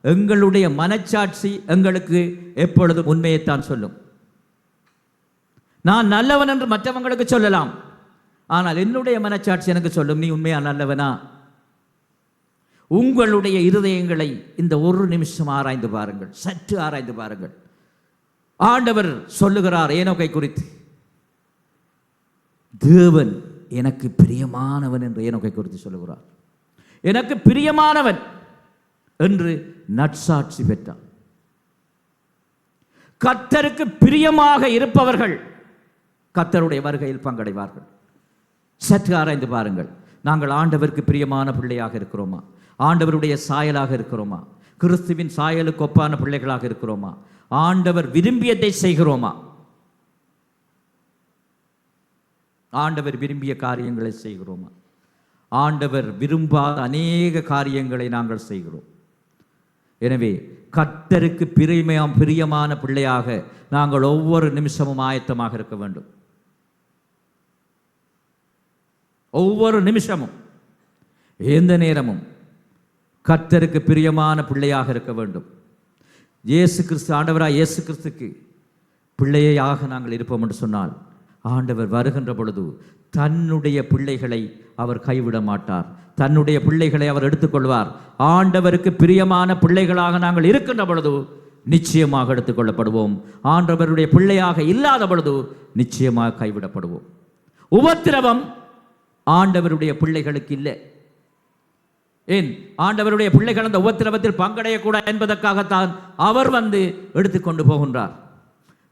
எங்களுடைய மனச்சாட்சி எங்களுக்கு எப்பொழுதும் உண்மையைத்தான் சொல்லும். நான் நல்லவன் என்று மற்றவங்களுக்கு சொல்லலாம், ஆனால் என்னுடைய மனச்சாட்சி எனக்கு சொல்லும், நீ உண்மையா நல்லவனா? உங்களுடைய இருதயங்களை இந்த ஒரு நிமிஷம் ஆராய்ந்து பாருங்கள், சற்று ஆராய்ந்து பாருங்கள். ஆண்டவர் சொல்லுகிறார் ஏனோக்கை குறித்து, தேவன் எனக்கு பிரியமானவன் என்று ஏனோக்கை குறித்து சொல்லுகிறார். எனக்கு பிரியமானவன் என்று நற்சாட்சி பெற்றார். கர்த்தருக்கு பிரியமாக இருப்பவர்கள் கர்த்தருடைய வருகையில் பங்கடைவார்கள். சற்று ஆராய்ந்து பாருங்கள். நாங்கள் ஆண்டவருக்கு பிரியமான பிள்ளையாக இருக்கிறோமா? ஆண்டவருடைய சாயலாக இருக்கிறோமா? கிறிஸ்துவின் சாயலுக்கு ஒப்பான பிள்ளைகளாக இருக்கிறோமா? ஆண்டவர் விரும்பியதை செய்கிறோமா? ஆண்டவர் விரும்பிய காரியங்களை செய்கிறோமா? ஆண்டவர் விரும்பாத அநேக காரியங்களை நாங்கள் செய்கிறோம். எனவே கர்த்தருக்கு பிரியமான பிள்ளையாக நாங்கள் ஒவ்வொரு நிமிஷமும் ஆயத்தமாக இருக்க வேண்டும். ஒவ்வொரு நிமிஷமும், எந்த நேரமும் கர்த்தருக்கு பிரியமான பிள்ளையாக இருக்க வேண்டும். இயேசு கிறிஸ்து, ஆண்டவராக இயேசு கிறிஸ்துக்கு பிள்ளையாக நாங்கள் இருப்போம் என்று சொன்னால், ஆண்டவர் வருகின்ற பொழுது தன்னுடைய பிள்ளைகளை அவர் கைவிட மாட்டார். தன்னுடைய பிள்ளைகளை அவர் எடுத்துக்கொள்வார். ஆண்டவருக்கு பிரியமான பிள்ளைகளாக நாங்கள் இருக்கின்ற பொழுது நிச்சயமாக எடுத்துக்கொள்ளப்படுவோம். ஆண்டவருடைய பிள்ளையாக இல்லாத பொழுது நிச்சயமாக கைவிடப்படுவோம். உபத்திரவம் ஆண்டவருடைய பிள்ளைகளுக்கு இல்லை. ஏன்? ஆண்டவருடைய பிள்ளைகள் அந்த உபத்திரவத்தில் பங்கடையக்கூடாது என்பதற்காகத்தான் அவர் வந்து எடுத்துக்கொண்டு போகின்றார்.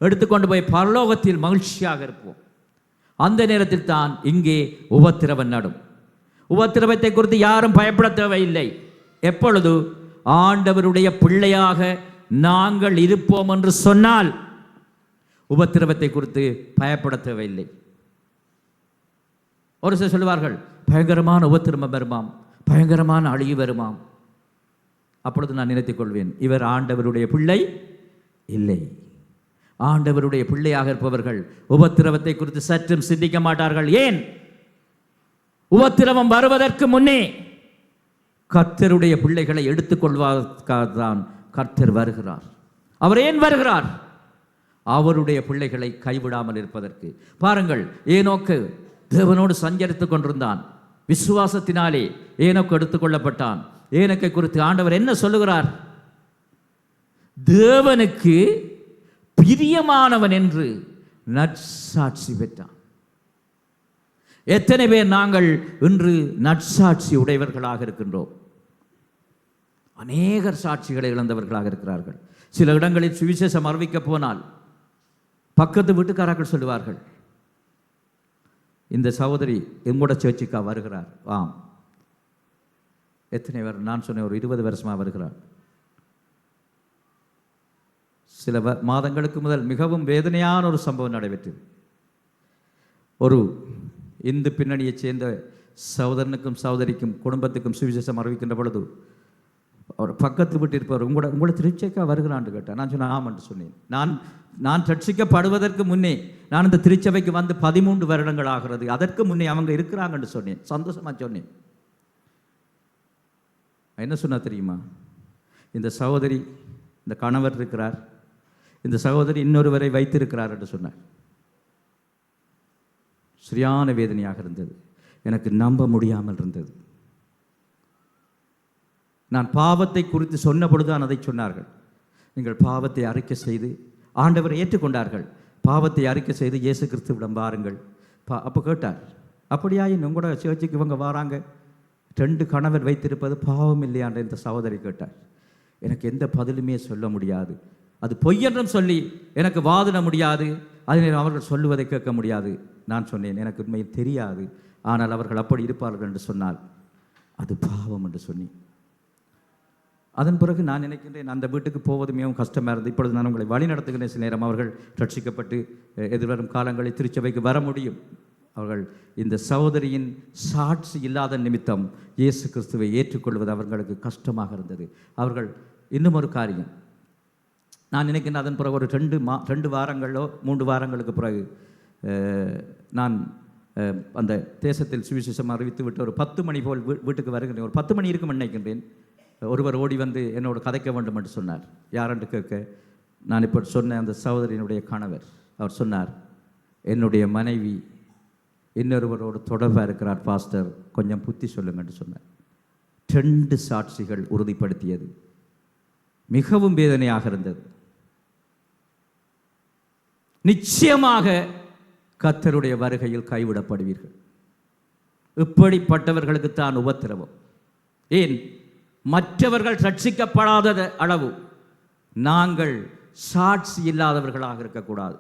எடுத்துக்கொண்டு போய் பரலோகத்தில் மகிழ்ச்சியாக இருப்போம். அந்த நேரத்தில் தான் இங்கே உபத்திரவம் நடும். உபத்திரவத்தை குறித்து யாரும் பயப்பட தேவையில்லை. எப்பொழுது ஆண்டவருடைய பிள்ளையாக நாங்கள் இருப்போம் என்று சொன்னால் உபத்திரவத்தை குறித்து பயப்பட தேவையில்லை. ஒரு சிலர் சொல்லுவார்கள், பயங்கரமான உபத்திரவம் வருமாம், பயங்கரமான அழிவு வருமாம். அப்பொழுது நான் நினைத்துக் கொள்வேன், இவர் ஆண்டவருடைய பிள்ளை இல்லை. ஆண்டவருடைய பிள்ளையாக இருப்பவர்கள் உபத்திரவத்தை குறித்து சற்றும் சிந்திக்க மாட்டார்கள். ஏன்? உபத்திரவம் வருவதற்கு முன்னே கர்த்தருடைய பிள்ளைகளை எடுத்துக்கொள்வதற்காகத்தான் கர்த்தர் வருகிறார். அவர் ஏன் வருகிறார்? அவருடைய பிள்ளைகளை கைவிடாமல் இருப்பதற்கு. பாருங்கள், ஏனோக்கு தேவனோடு சஞ்சரித்துக் கொண்டிருந்தான். விசுவாசத்தினாலே ஏனோக்கு எடுத்துக்கொள்ளப்பட்டான். ஏனோக்கை குறித்து ஆண்டவர் என்ன சொல்லுகிறார்? தேவனுக்கு பிரியமானவன் என்று நற்சாட்சி பெற்றான். எத்தனை பேர் நாங்கள் இன்று நற்சாட்சி உடையவர்களாக இருக்கின்றோம்? அநேகர் சாட்சிகளை இழந்தவர்களாக இருக்கிறார்கள். சில இடங்களில் சுவிசேஷம் அறிவிக்க போனால் பக்கத்து வீட்டுக்காரர்கள் சொல்லுவார்கள், இந்த சகோதரி எங்கூட சேர்ச்சிக்கா வருகிறார். ஆம். எத்தனை பேர்? நான் சொன்னேன், ஒரு 20 வருஷமாக வருகிறார். சில மாதங்களுக்கு முதல் மிகவும் வேதனையான ஒரு சம்பவம் நடைபெற்றது. ஒரு இந்து பின்னணியைச் சேர்ந்த சகோதரனுக்கும் சகோதரிக்கும் குடும்பத்துக்கும் சுவிசேஷம் அறிவிக்கின்ற பொழுது அவர் பக்கத்து வீட்டு இருப்பவர் உங்களை திருச்சைக்கா வருகிறான்னு கேட்டார். நான் சொன்னேன், ஆமான்னு சொன்னேன். நான் ரட்சிக்கப்படுவதற்கு முன்னே, நான் இந்த திருச்சபைக்கு வந்து 13 வருடங்கள் ஆகிறது, அதற்கு முன்னே அவங்க இருக்கிறாங்கன்னு சொன்னேன். சந்தோஷமாக சொன்னேன். என்ன சொன்னா தெரியுமா? இந்த சகோதரி, இந்த கணவர் இருக்கிறார், இந்த சகோதரி இன்னொருவரை வைத்திருக்கிறார் என்று சொன்னார். சரியான வேதனையாக இருந்தது. எனக்கு நம்ப முடியாமல் இருந்தது. நான் பாவத்தை குறித்து சொன்ன பொழுதுதான் அதை சொன்னார்கள். நீங்கள் பாவத்தை அறிக்கை செய்து, ஆண்டவரை ஏற்றுக்கொண்டார்கள். பாவத்தை அறிக்கை செய்து இயேசு கிறிஸ்துவிடம் வாருங்கள். அப்போ கேட்டார், அப்படியாயின் உங்களோட சேர்ச்சிக்கு இவங்க வராங்க, 2 கணவர் வைத்திருப்பது பாவம் இல்லையான்ற இந்த சகோதரி கேட்டார். எனக்கு எந்த பதிலுமே சொல்ல முடியாது. அது பொய்யென்றும் சொல்லி எனக்கு வாதிட முடியாது. அதனை அவர்கள் சொல்லுவதை கேட்க முடியாது. நான் சொன்னேன், எனக்கு உண்மையில் தெரியாது, ஆனால் அவர்கள் அப்படி இருப்பார்கள் என்று சொன்னால் அது பாவம் என்று சொன்னேன். அதன் பிறகு நான் நினைக்கின்றேன், அந்த வீட்டுக்கு போவது மிகவும் கஷ்டமாக இருந்தது. இப்பொழுது நான் உங்களை வழி நடத்துகிற சில நேரம் அவர்கள் ரட்சிக்கப்பட்டு எதிர்வரும் காலங்களில் திருச்சபைக்கு வர முடியும். அவர்கள் இந்த சகோதரியின் சாட்சி இல்லாத நிமித்தம் இயேசு கிறிஸ்துவை ஏற்றுக்கொள்வது அவர்களுக்கு கஷ்டமாக இருந்தது. அவர்கள் இன்னும் ஒரு காரியம், நான் நினைக்கின்றேன், அதன் பிறகு ஒரு 2 வாரங்களோ 3 வாரங்களுக்கு பிறகு நான் அந்த தேசத்தில் சுவிசேஷம் அறிவித்து விட்டு ஒரு 10 மணி போல் வீட்டுக்கு வருகிறேன். ஒரு 10 மணி இருக்கும் நினைக்கின்றேன். ஒருவர் ஓடி வந்து என்னோடு கதைக்க வேண்டும் என்று சொன்னார். யாரென்று கேட்க, நான் இப்போ சொன்ன அந்த சகோதரியினுடைய கணவர். அவர் சொன்னார், என்னுடைய மனைவி இன்னொருவரோடு தொடர்பாக இருக்கிறார் பாஸ்டர், கொஞ்சம் புத்தி சொல்லுங்க என்று சொன்னார். 2 சாட்சிகள் உறுதிப்படுத்தியது. மிகவும் வேதனையாக இருந்தது. நிச்சயமாக கர்த்தருடைய வருகையில் கைவிடப்படுவீர்கள். இப்படிப்பட்டவர்களுக்கு தான் உபத்திரவம். ஏன்? மற்றவர்கள் ரட்சிக்கப்படாத அளவு நாங்கள் சாட்சி இல்லாதவர்களாக இருக்கக்கூடாது.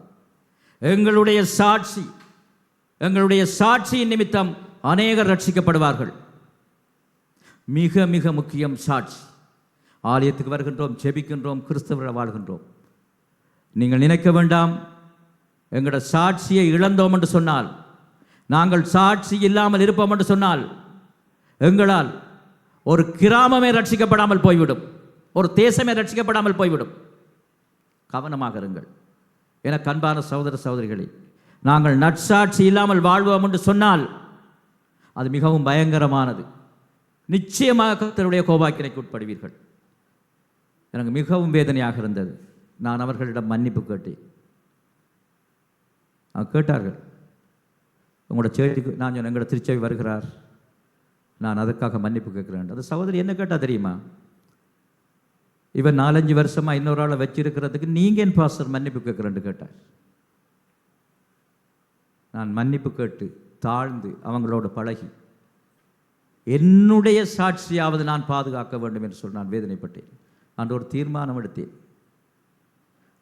எங்களுடைய சாட்சியின் நிமித்தம் அநேகர் ரட்சிக்கப்படுவார்கள். மிக மிக முக்கியம் சாட்சி. ஆலயத்துக்கு வருகின்றோம், ஜெபிக்கின்றோம், கிறிஸ்தவர்கள் வாழ்கின்றோம். நீங்கள் நினைக்க வேண்டாம், எங்களோட சாட்சியை இழந்தோம் என்று சொன்னால், நாங்கள் சாட்சி இல்லாமல் இருப்போம் என்று சொன்னால், எங்களால் ஒரு கிராமமே ரட்சிக்கப்படாமல் போய்விடும், ஒரு தேசமே ரட்சிக்கப்படாமல் போய்விடும். கவனமாக இருங்கள். எனக்கு அன்பான சகோதர சகோதரிகளே, நாங்கள் நற்சாட்சி இல்லாமல் வாழ்வோம் என்று சொன்னால் அது மிகவும் பயங்கரமானது. நிச்சயமாக கர்த்தருடைய கோபாக்கினைக்கு உட்படுவீர்கள். எனக்கு மிகவும் வேதனையாக இருந்தது. நான் அவர்களிடம் மன்னிப்பு கேட்டேன். கேட்டார்கள், உங்களோட சேர்ச்சிக்கு நான் சொன்ன எங்களோட திருச்சபை வருகிறார், நான் அதற்காக மன்னிப்பு கேட்கிறேன். அது சகோதரி என்ன கேட்டால் தெரியுமா? இவன் 4-5 வருஷமாக இன்னொரு ஆளை வச்சிருக்கிறதுக்கு நீங்கள் என் பாஸ்டர் மன்னிப்பு கேட்குறேன்னு கேட்டார். நான் மன்னிப்பு கேட்டு தாழ்ந்து அவங்களோட பழகி என்னுடைய சாட்சியாவது நான் பாதுகாக்க வேண்டும் என்று சொல்லி நான் வேதனைப்பட்டேன். அன்று ஒரு தீர்மானம் எடுத்தேன்.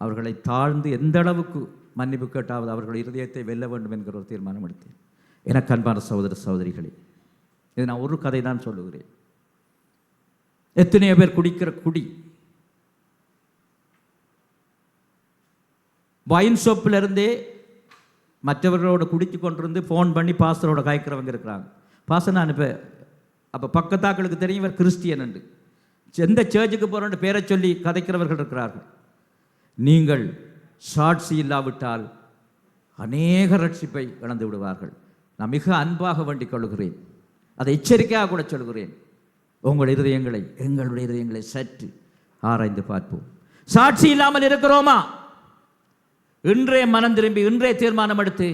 அவர்களை தாழ்ந்து எந்த அளவுக்கு மன்னிப்பு கேட்டாவது அவர்கள் இருதயத்தை வெல்ல வேண்டும் என்கிற ஒரு தீர்மானம் எடுத்தேன். எனக்கு அன்பான சகோதர சகோதரிகளே, இது நான் ஒரு கதை தான் சொல்லுகிறேன். எத்தனையோ பேர் குடிக்கிற குடி, வைன் ஷாப்பிலிருந்தே மற்றவர்களோட குடித்து கொண்டிருந்து ஃபோன் பண்ணி பாஸ்டரோட காய்க்கிறவங்க இருக்கிறாங்க. பாஸ்டர் நான் இப்போ அப்போ பக்கத்தாக்களுக்கு தெரியும் இவர் கிறிஸ்டியன் என்று, எந்த சர்ச்சுக்கு போகிறோன்னு பேரை சொல்லி கதைக்கிறவர்கள் இருக்கிறார்கள். நீங்கள் சாட்சி இல்லாவிட்டால் அநேக ரட்சிப்பை இழந்து விடுவார்கள். நான் மிக அன்பாக வேண்டிக் கொள்கிறேன், அதை எச்சரிக்கையாக கூட சொல்கிறேன். உங்கள் இருதயங்களை, எங்களுடைய இருதயங்களை சற்று ஆராய்ந்து பார்ப்போம். சாட்சி இல்லாமல் இருக்கிறோமா? இன்றே மனம் திரும்பி, இன்றே தீர்மானம் எடுத்து,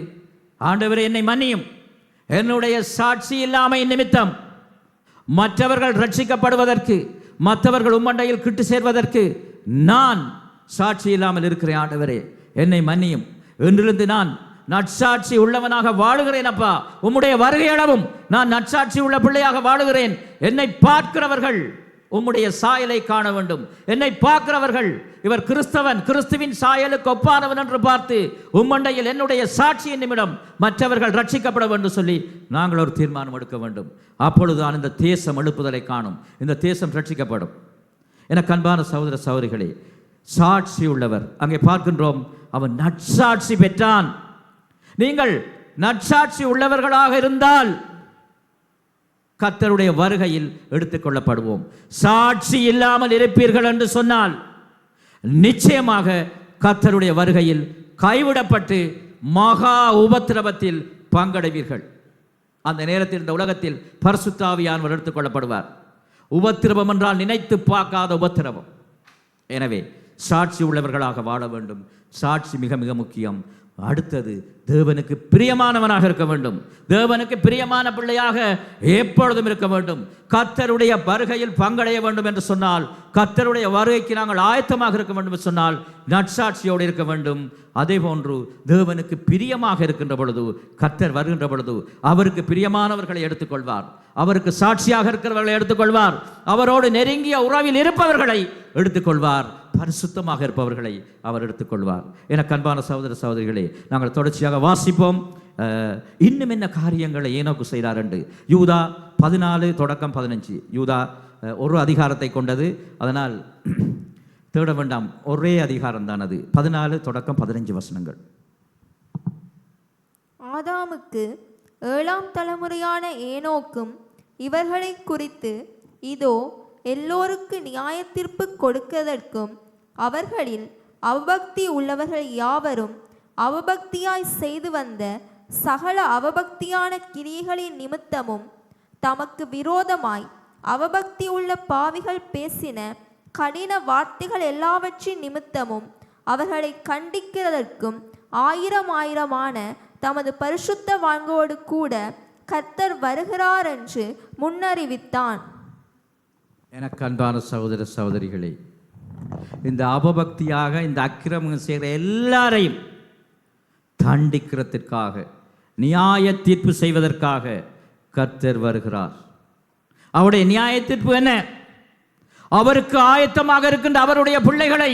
ஆண்டவரே என்னை மன்னியும், என்னுடைய சாட்சி இல்லாமை நிமித்தம் மற்றவர்கள் ரட்சிக்கப்படுவதற்கு, மற்றவர்கள் உம்மண்டையில் கிட்டு சேர்வதற்கு நான் சாட்சி இல்லாமல் இருக்கிறேன். ஆண்டவரே என்னை மன்னியும், என்றிருந்து நான் நற்சாட்சி உள்ளவனாக வாழுகிறேன். அப்பா, உம்முடைய வருகையளவும் நான் நற்சாட்சி உள்ள பிள்ளையாக வாழுகிறேன். என்னை பார்க்கிறவர்கள் உம்முடைய சாயலை காண வேண்டும். என்னை பார்க்கிறவர்கள் இவர் கிறிஸ்தவன், கிறிஸ்துவின் சாயலுக்கு ஒப்பானவன் என்று பார்த்து உம்மண்டையில் என்னுடைய சாட்சியின் நிமிடம் மற்றவர்கள் ரட்சிக்கப்பட வேண்டும் சொல்லி நாங்கள் ஒரு தீர்மானம் எடுக்க வேண்டும். அப்பொழுதுதான் இந்த தேசம் எழுப்புதலை காணும், இந்த தேசம் ரட்சிக்கப்படும். எனக்கு அன்பான சகோதர சகோதரிகளே, சாட்சி உள்ளவர் அங்கே பார்க்கின்றோம், அவன் நற்சாட்சி பெற்றான். நீங்கள் நற்சாட்சி உள்ளவர்களாக இருந்தால் கர்த்தருடைய வருகையில் எடுத்துக்கொள்ளப்படுவோம். சாட்சி இல்லாமல் இருப்பீர்கள் என்று சொன்னால் நிச்சயமாக கர்த்தருடைய வருகையில் கைவிடப்பட்டு மகா உபத்திரவத்தில் பங்கடைவீர்கள். அந்த நேரத்தில் இந்த உலகத்தில் பரிசுத்த ஆவியானவர் எடுத்துக்கொள்ளப்படுவார். உபத்திரவம் என்றால் நினைத்து பார்க்காத உபத்திரவம். எனவே சாட்சி உள்ளவர்களாக வாழ வேண்டும். சாட்சி மிக மிக முக்கியம். அடுத்தது, தேவனுக்கு பிரியமானவனாக இருக்க வேண்டும். தேவனுக்கு பிரியமான பிள்ளையாக எப்பொழுதும் இருக்க வேண்டும். கர்த்தருடைய வருகையில் பங்கடைய வேண்டும் என்று சொன்னால், கர்த்தருடைய வருகைக்கு நாங்கள் ஆயத்தமாக இருக்க வேண்டும் என்று சொன்னால் நற்சாட்சியோடு இருக்க வேண்டும். அதே போன்று தேவனுக்கு பிரியமாக இருக்கின்ற பொழுது, கர்த்தர் வருகின்ற பொழுது அவருக்கு பிரியமானவர்களை எடுத்துக்கொள்வார், அவருக்கு சாட்சியாக இருக்கிறவர்களை எடுத்துக்கொள்வார், அவரோடு நெருங்கிய உறவில் இருப்பவர்களை எடுத்துக்கொள்வார், பரிசுத்தமாக இருப்பவர்களை அவர் எடுத்துக்கொள்வார். எனக்கு அன்பான சகோதர சகோதரிகளே, நாங்கள் தொடர்ச்சியாக வாசிப்போம். இன்னும் என்ன காரியங்களை ஏனோக்கு செய்தார் என்று. யூதா 14-15. யூதா ஒரு அதிகாரத்தை கொண்டது, அதனால் தேட வேண்டாம், ஒரே அதிகாரம் தான் அது. 14-15 வசனங்கள். ஆதாமுக்கு 7ஆம் தலைமுறையான ஏனோக்கும் இவர்களை குறித்து, இதோ எல்லோருக்கு நியாய தீர்ப்பு கொடுக்கதற்கும் அவர்களில் அவபக்தி உள்ளவர்கள் யாவரும் அவபக்தியாய் செய்து வந்த சகல அவபக்தியான கிரியைகளின் நிமித்தமும் தமக்கு விரோதமாய் அவபக்தி உள்ள பாவிகள் பேசின கடின வார்த்தைகள் எல்லாவற்றின் நிமித்தமும் அவர்களை கண்டிக்கிறதற்கும் 1000 தமது பரிசுத்தவான்களோடு கூட கர்த்தர் வருகிறார் என்று முன்னறிவித்தான். எனக்கு அன்பான சகோதர சகோதரிகளே, இந்த அபபக்தியாக இந்த அக்கிரமம் செய்கிற எல்லாரையும் தண்டிக்கிறதற்காக, நியாய தீர்ப்பு செய்வதற்காக கர்த்தர் வருகிறார். அவருடைய நியாய தீர்ப்பு என்ன? அவருக்கு ஆயத்தமாக இருக்கின்ற அவருடைய பிள்ளைகளை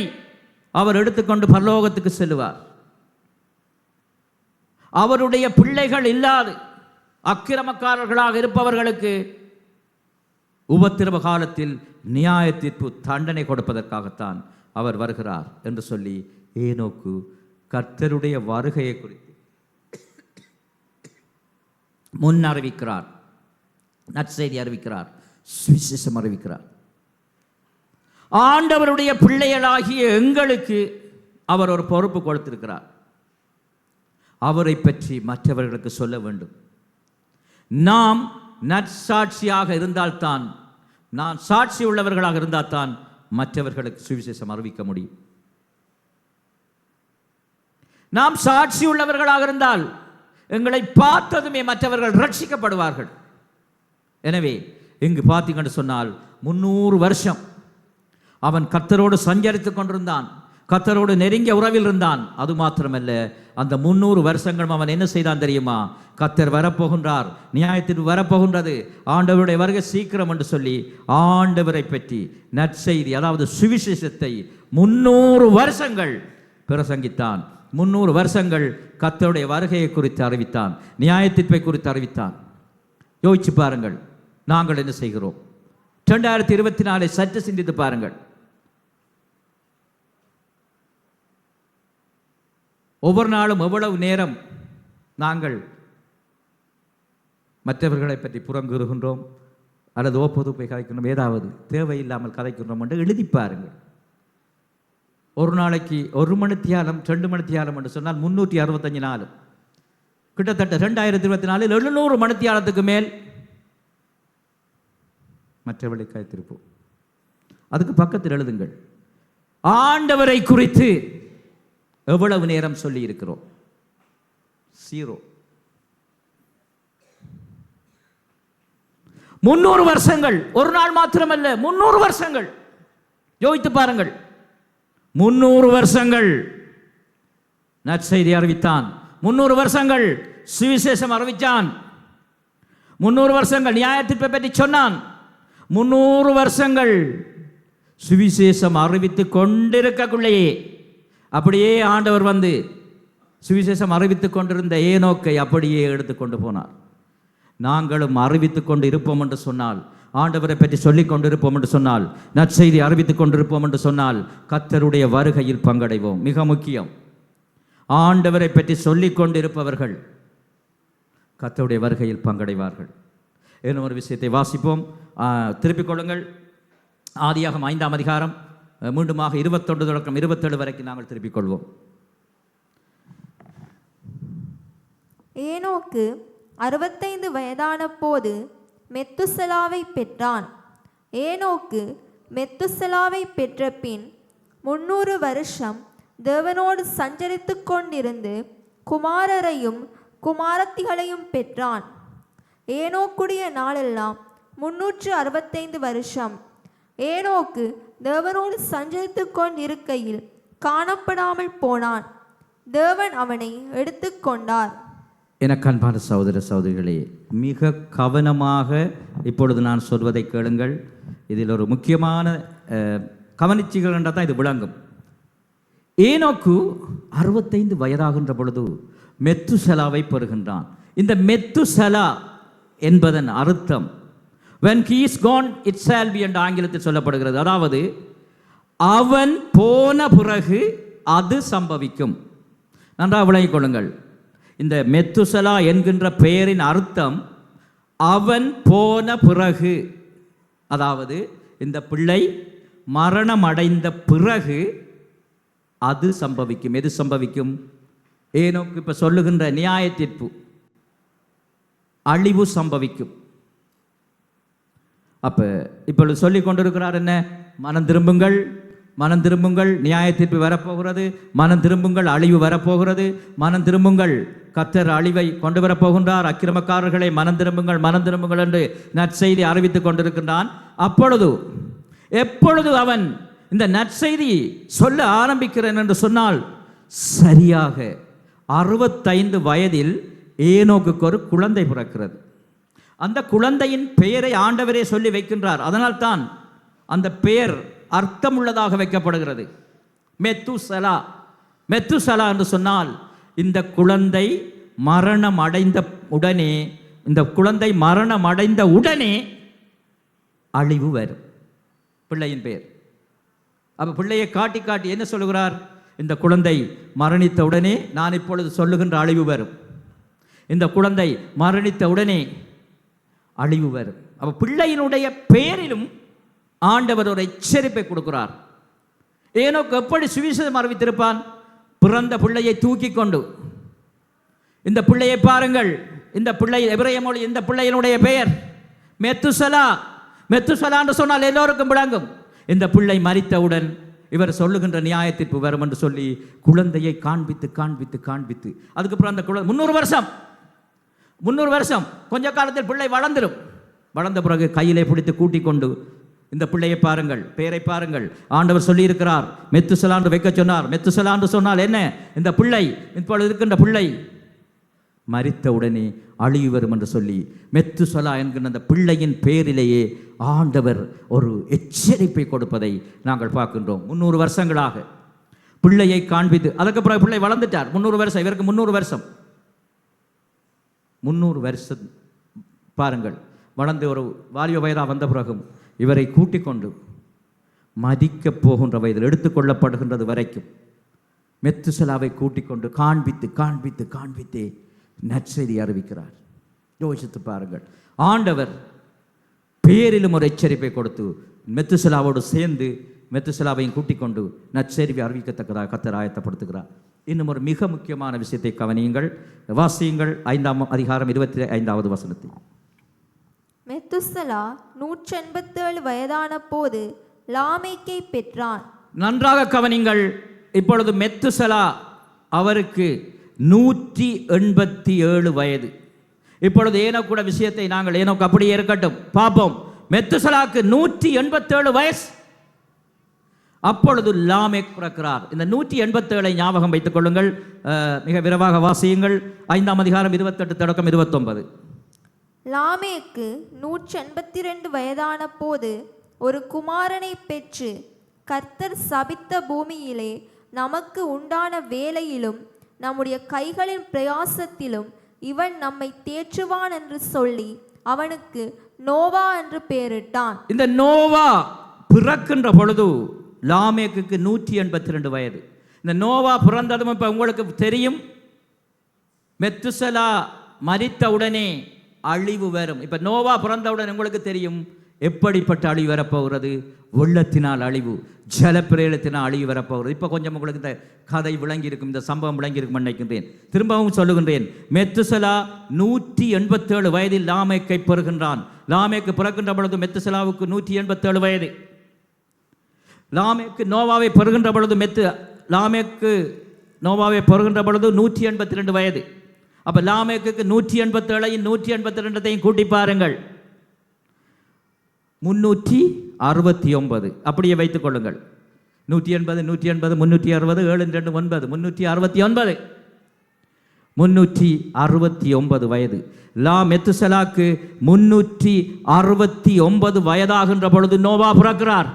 அவர் எடுத்துக்கொண்டு பரலோகத்துக்கு செல்லுவார். அவருடைய பிள்ளைகள் இல்லாது அக்கிரமக்காரர்களாக இருப்பவர்களுக்கு உபத்திரவ காலத்தில் நியாய தீர்ப்பு தண்டனை கொடுப்பதற்காகத்தான் அவர் வருகிறார் என்று சொல்லி ஏனோக்கு கர்த்தருடைய வருகையை குறித்து முன் அறிவிக்கிறார், நற்செய்தி அறிவிக்கிறார், சுவிசேஷம் அறிவிக்கிறார். ஆண்டவருடைய பிள்ளைகளாகிய எங்களுக்கு அவர் ஒரு பொறுப்பு கொடுத்திருக்கிறார். அவரை பற்றி மற்றவர்களுக்கு சொல்ல வேண்டும். நாம் நற்சாட்சியாக இருந்தால்தான், நான் சாட்சி உள்ளவர்களாக இருந்தால்தான் மற்றவர்களுக்கு சுவிசேஷம் அறிவிக்க முடியும். நாம் சாட்சி உள்ளவர்களாக இருந்தால் எங்களை பார்த்ததுமே மற்றவர்கள் ரட்சிக்கப்படுவார்கள். எனவே இங்கு பார்த்தீங்கன்னு சொன்னால் 300 வருஷம் அவன் கர்த்தரோடு சஞ்சரித்துக் கொண்டிருந்தான், கர்த்தரோடு நெருங்கிய உறவில் இருந்தான். அது மாத்திரமல்ல, அந்த 300 வருஷங்களும் அவன் என்ன செய்தான் தெரியுமா? கர்த்தர் வரப்போகின்றார், நியாயத்திற்கு வரப்போகின்றது, ஆண்டவருடைய வருகை சீக்கிரம் என்று சொல்லி ஆண்டவரை பற்றி நற்செய்தி, அதாவது சுவிசேஷத்தை 300 வருஷங்கள் பிரசங்கித்தான். 300 வருஷங்கள் கர்த்தருடைய வருகையை குறித்து அறிவித்தான், நியாயத்தீர்ப்பை குறித்து அறிவித்தான். யோசிச்சு பாருங்கள், நாங்கள் என்ன செய்கிறோம்? 2024 சற்று சிந்தித்து பாருங்கள். ஒவ்வொரு நாளும் எவ்வளவு நேரம் நாங்கள் மற்றவர்களை பற்றி புறங்குறுகின்றோம் அல்லது போய் கதைக்கின்றோம், ஏதாவது தேவையில்லாமல் கதைக்கின்றோம் என்று எழுதி பாருங்கள். ஒரு நாளைக்கு 1 மணித்தியாலம் 2 மணித்தியாலம் என்று சொன்னால் 365 நாள், கிட்டத்தட்ட 2024 700 மணித்தியாலத்துக்கு மேல் மற்றவளை காய்த்திருப்போம். அதுக்கு பக்கத்தில் எழுதுங்கள், ஆண்டவரை குறித்து எவ்வளவு நேரம் சொல்லி இருக்கிறோம்? 0. 300 வருஷங்கள், ஒரு நாள் மாத்திரமல்ல, 300 வருஷங்கள். யோசித்து பாருங்கள், 300 வருஷங்கள் நற்செய்தி அறிவித்தான், 300 வருஷங்கள் சுவிசேஷம் அறிவித்தான், 300 வருஷங்கள் நியாயத்தீர்ப்பை பற்றி சொன்னான், 300 வருஷங்கள் சுவிசேஷம் அறிவித்துக் கொண்டிருக்கக்குள்ளேயே அப்படியே ஆண்டவர் வந்து சுவிசேஷம் அறிவித்துக் கொண்டிருந்த ஏனோக்கை அப்படியே எடுத்துக்கொண்டு போனார். நாங்களும் அறிவித்துக் கொண்டு இருப்போம் என்று சொன்னால், ஆண்டவரை பற்றி சொல்லிக் கொண்டிருப்போம் என்று சொன்னால், நற்செய்தி அறிவித்துக் கொண்டிருப்போம் என்று சொன்னால், கர்த்தருடைய வருகையில் பங்கடைவோம். மிக முக்கியம், ஆண்டவரை பற்றி சொல்லிக் கொண்டிருப்பவர்கள் கர்த்தருடைய வருகையில் பங்கடைவார்கள். இன்னும் ஒரு விஷயத்தை வாசிப்போம், திருப்பிக் கொள்ளுங்கள். ஆதியாகமம் 5ஆம் அதிகாரம் மீண்டுமாக 21 தொடக்கம் 27 வரைக்கும் நாங்கள் திருப்பிக் கொள்வோம். ஏனோக்கு 65 வயதான போது மெத்துசலாவை பெற்றான். ஏனோக்கு மெத்துசலாவை பெற்ற பின் 300 வருஷம் தேவனோடு சஞ்சரித்து கொண்டிருந்து குமாரரையும் குமாரத்திகளையும் பெற்றான். ஏனோக்குடைய நாளெல்லாம் 365 வருஷம். ஏனோக்கு தேவனோடு சஞ்சரித்து கொண்டிருக்கையில் காணப்படாமல் போனான். தேவன் அவனை எடுத்துக்கொண்டார். எனக்கு அன்பான சகோதர சகோதரிகளே, மிக கவனமாக இப்பொழுது நான் சொல்வதை கேளுங்கள். இதில் ஒரு முக்கியமான கவனிச்சிகள் என்றால் தான் இது விளங்கும். ஏனோக்கு 65 வயதாகின்ற பொழுது மெத்துசலாவை பெறுகின்றான். இந்த மெத்துசலா என்பதன் அர்த்தம் when he is gone it shall be என்ற ஆங்கிலத்தில் சொல்லப்படுகிறது. அதாவது அவன் போன பிறகு அது சம்பவிக்கும். நன்றாக விளங்கிக் கொள்ளுங்கள். இந்த மெத்துசலா என்கின்ற பெயரின் அர்த்தம் அவன் போன பிறகு, அதாவது இந்த பிள்ளை மரணம் அடைந்த பிறகு அது சம்பவிக்கும். எது சம்பவிக்கும்? ஏனோக்கு இப்ப சொல்லுகின்ற நியாய தீர்ப்பு, அழிவு சம்பவிக்கும். அப்ப இப்பொழுது சொல்லிக் கொண்டிருக்கிறார் என்ன? மனம் திரும்புங்கள், மனம் திரும்புங்கள், நியாய தீர்ப்பு வரப்போகிறது, மனம் திரும்புங்கள், அழிவு வரப்போகிறது, மனம் திரும்புங்கள், கர்த்தர் அழிவை கொண்டு வரப்போகின்றார், அக்கிரமக்காரர்களை மனம் திரும்புங்கள், மனம் திரும்புங்கள் என்று நற்செய்தி அறிவித்துக் கொண்டிருக்கின்றான். அப்பொழுது எப்பொழுது அவன் இந்த நற்செய்தி சொல்ல ஆரம்பிக்கிறேன் என்று சொன்னால், சரியாக 65 வயதில் ஏனோக்குக்கு ஒரு குழந்தை பிறக்கிறது. அந்த குழந்தையின் பெயரை ஆண்டவரே சொல்லி வைக்கின்றார். அதனால்தான் அந்த பெயர் அர்த்தமுள்ளதாக வைக்கப்படுகிறது. மெத்துசலா. மெத்துசலா என்று சொன்னால் இந்த குழந்தை மரணம் அடைந்த உடனே, இந்த குழந்தை மரணம் அடைந்த உடனே அழிவு வரும். பிள்ளையின் பெயர். அப்ப பிள்ளையை காட்டி காட்டி என்ன சொல்லுகிறார்? இந்த குழந்தை மரணித்த உடனே நான் இப்பொழுது சொல்லுகின்ற அழிவு வரும். இந்த குழந்தை மரணித்த உடனே அழிவு வரும். அப்ப பிள்ளையினுடைய பெயரிலும் ஆண்டவர் ஒரு எச்சரிப்பை கொடுக்கிறார். ஏனோக்கு எப்படி சுவிசேஷம் அறிவித்திருப்பான்? பிறந்த பிள்ளையை தூக்கி கொண்டு, இந்த பிள்ளையை பாருங்கள், இந்த பிள்ளை எபிரேய மொழி, இந்த பிள்ளையினுடைய பெயர் மெத்துசலா. மெத்துசலா என்று சொன்னால் எல்லோருக்கும் விளங்கும். இந்த பிள்ளை மரித்தவுடன் இவர் சொல்லுகின்ற நியாய தீர்ப்பு வரும் என்று சொல்லி குழந்தையை காண்பித்து காண்பித்து காண்பித்து, அதுக்கப்புறம் அந்த குழந்தை 300 வருஷம் கொஞ்ச காலத்தில் பிள்ளை வளர்ந்துடும். வளர்ந்த பிறகு கையிலே பிடித்து கூட்டிக் கொண்டு, இந்த பிள்ளையை பாருங்கள், பெயரை பாருங்கள், ஆண்டவர் சொல்லி இருக்கிறார், மெத்துசலா என்று வைக்க சொன்னார். மெத்துசலா என்று சொன்னால் என்ன? இந்த பிள்ளை, இப்பொழுது இருக்கின்ற பிள்ளை மரித்த உடனே அழிவு வரும் என்று சொல்லி மெத்துசலா என்கின்ற அந்த பிள்ளையின் பெயரிலேயே ஆண்டவர் ஒரு எச்சரிப்பை கொடுப்பதை நாங்கள் பார்க்கின்றோம். 300 வருஷங்களாக பிள்ளையை காண்பித்து, அதுக்கப்புறம் பிள்ளை வளர்ந்துட்டார். 300 வருஷம், இவருக்கு 300 வருஷம். 300 வருஷம் பாருங்கள், வளர்ந்து ஒரு வாலிப வயதாக வந்த பிறகும் இவரை கூட்டிக் கொண்டு மதிக்கப் போகின்ற வயதில் எடுத்துக்கொள்ளப்படுகின்றது வரைக்கும் மெத்துசலாவை கூட்டிக் கொண்டு காண்பித்து காண்பித்து காண்பித்தே நற்செய்தி அறிவிக்கிறார். யோசித்து பாருங்கள். ஆண்டவர் பேரிலும் ஒரு எச்சரிப்பை கொடுத்து மெத்துசலாவோடு சேர்ந்து மெத்துசலாவையும் கூட்டிக் கொண்டு நற்செய்தியை அறிவிக்கத்தக்கதாக கர்த்தர் ஆயத்தப்படுத்துகிறார். இன்னும் ஒரு மிக முக்கியமான விஷயத்தை கவனியுங்கள். வாசியுங்கள் 5ஆம் அதிகாரம் 25வது வசனத்தை. மெத்துசலா 187 வயதான போது லாமேக்கை பெற்றான். நன்றாக கவனிங்கள். இப்பொழுது மெத்துசலா அவருக்கு 187 வயது. இப்பொழுது ஏனோக்கு கூட விஷயத்தை நாங்கள் ஏனோக்கு அப்படியே இருக்கட்டும் பார்ப்போம். மெத்துசலாக்கு 187 வயசு. அப்பொழுது லாமேக் பிறக்கிறார். இந்த 187 ஞாபகம் வைத்துக் கொள்ளுங்கள். மிக விரைவாக வாசியுங்கள். 5ஆம் அதிகாரம் 28 தொடக்கம் 29. லாமேக்கு 182 வயதான போது ஒரு குமாரனை பெற்று, கர்த்தர் சபித்த பூமியிலே நமக்கு உண்டான வேலையிலும் நம்முடைய கைகளின் பிரயாசத்திலும் இவன் நம்மை தேற்றுவான் என்று சொல்லி அவனுக்கு நோவா என்று பெயரிட்டான். இந்த நோவா பிறக்கின்ற பொழுது லாமேக்கு 182 வயது. இந்த நோவா பிறந்ததும் இப்ப உங்களுக்கு தெரியும், மெத்துசலா மரித்த உடனே அழிவு வரும். இப்ப நோவா பிறந்தவுடன் உங்களுக்கு தெரியும் எப்படிப்பட்ட அழிவு வரப்போகிறது. வெள்ளத்தினால் அழிவு, ஜலப்பிரளயத்தினால் அழிவு வரப்போகிறது. இப்போ கொஞ்சம் உங்களுக்கு இந்த கதை விளங்கி இருக்கும், இந்த சம்பவம் விளங்கி இருக்கும் நினைக்கின்றேன். திரும்பவும் சொல்லுகின்றேன், மெத்துசலா 187 வயதில் லாமேக்கை பெறுகின்றான். லாமேக்கு பிறக்கின்ற பொழுது மெத்துசலாவுக்கு 187 வயது. லாமேக்கு நோவாவை பெறுகின்ற பொழுது லாமேக்கு நோவாவை பெறுகின்ற பொழுது 182 வயது. அப்ப லாமேக்கு 187 182 கூட்டி பாருங்கள், 369. அப்படியே வைத்துக் கொள்ளுங்கள். 180 180 360 7 2 9 369 வயது. மெத்துசலாக்கு 369 வயதாகின்ற பொழுது நோவா பிறக்கிறார்.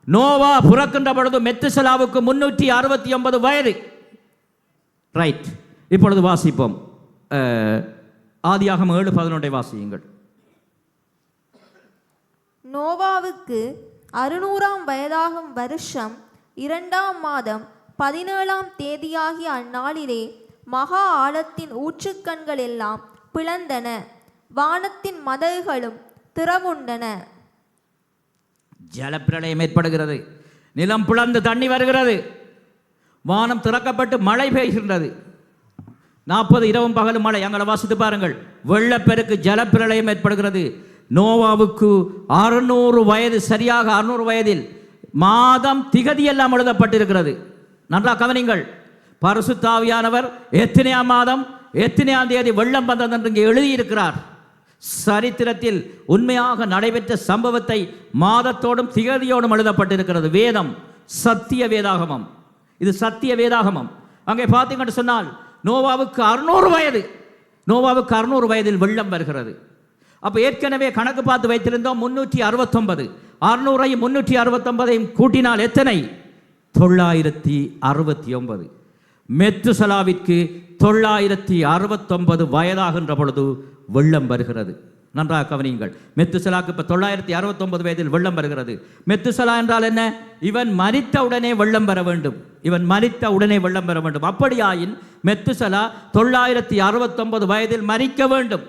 நோவா பிறக்கின்ற பொழுது மெத்துசலாவுக்கு 369 வயது. ரைட். இப்பொழுது வாசிப்போம். ஆதியாகமம் 7:11 வாசியுங்கள். நோவாவுக்கு 600ஆம் வயதாகும் வருஷம் 2ஆம் மாதம் 17ஆம் தேதியாகிய அந்நாளிலே மகா ஆழத்தின் ஊற்றுக்கண்கள் எல்லாம் பிளந்தன, வானத்தின் மதகுகளும் திறமுண்டன. ஜலப்பிரளயம் ஏற்படுகிறது. நிலம் பிளந்து தண்ணி வருகிறது. வானம் திறக்கப்பட்டு மழை பெய்கின்றது. 40 இரவும் பகலும் மழை. அங்கே வாசித்து பாருங்கள். வெள்ளப்பெருக்கு, ஜலப்பிரளயம் ஏற்படுகிறது. நோவாவுக்கு 600 வயது, சரியாக 600 வயதில் மாதம் திகதி எல்லாம் எழுதப்பட்டிருக்கிறது. நன்றாக கவனிங்கள். பரிசுத்த ஆவியானவர் எத்தனையாம் மாதம் எத்தனையாம் தேதி வெள்ளம் வந்தது என்று இங்கே எழுதியிருக்கிறார். சரித்திரத்தில் உண்மையாக நடைபெற்ற சம்பவத்தை மாதத்தோடும் திகதியோடும் எழுதப்பட்டிருக்கிறது. வேதம் சத்திய வேதாகமம். இது சத்திய வேதாகமம். அங்கே பார்த்தீங்கன்னு சொன்னால் நோவாவுக்கு 600 வயது. நோவாவுக்கு 600 வயதில் வெள்ளம் வருகிறது. அப்போ ஏற்கனவே கணக்கு பார்த்து வைத்திருந்தோம் 369. 600ஐயும் 369ஐயும் கூட்டினால் எத்தனை? 969. மெத்துசலாவிற்கு 969 வயதாகின்ற பொழுது வெள்ளம் வருகிறது. நன்றாக கவனியுங்கள். மெத்துசலாக்கு இப்போ 969 வயதில் வெள்ளம் வருகிறது. மெத்துசலா என்றால் என்ன? இவன் மரித்த உடனே வெள்ளம் வர வேண்டும். இவன் மரித்த உடனே வெள்ளம் வர வேண்டும். அப்படியாயின் மெத்துசலா 969 வயதில் மரிக்க வேண்டும்.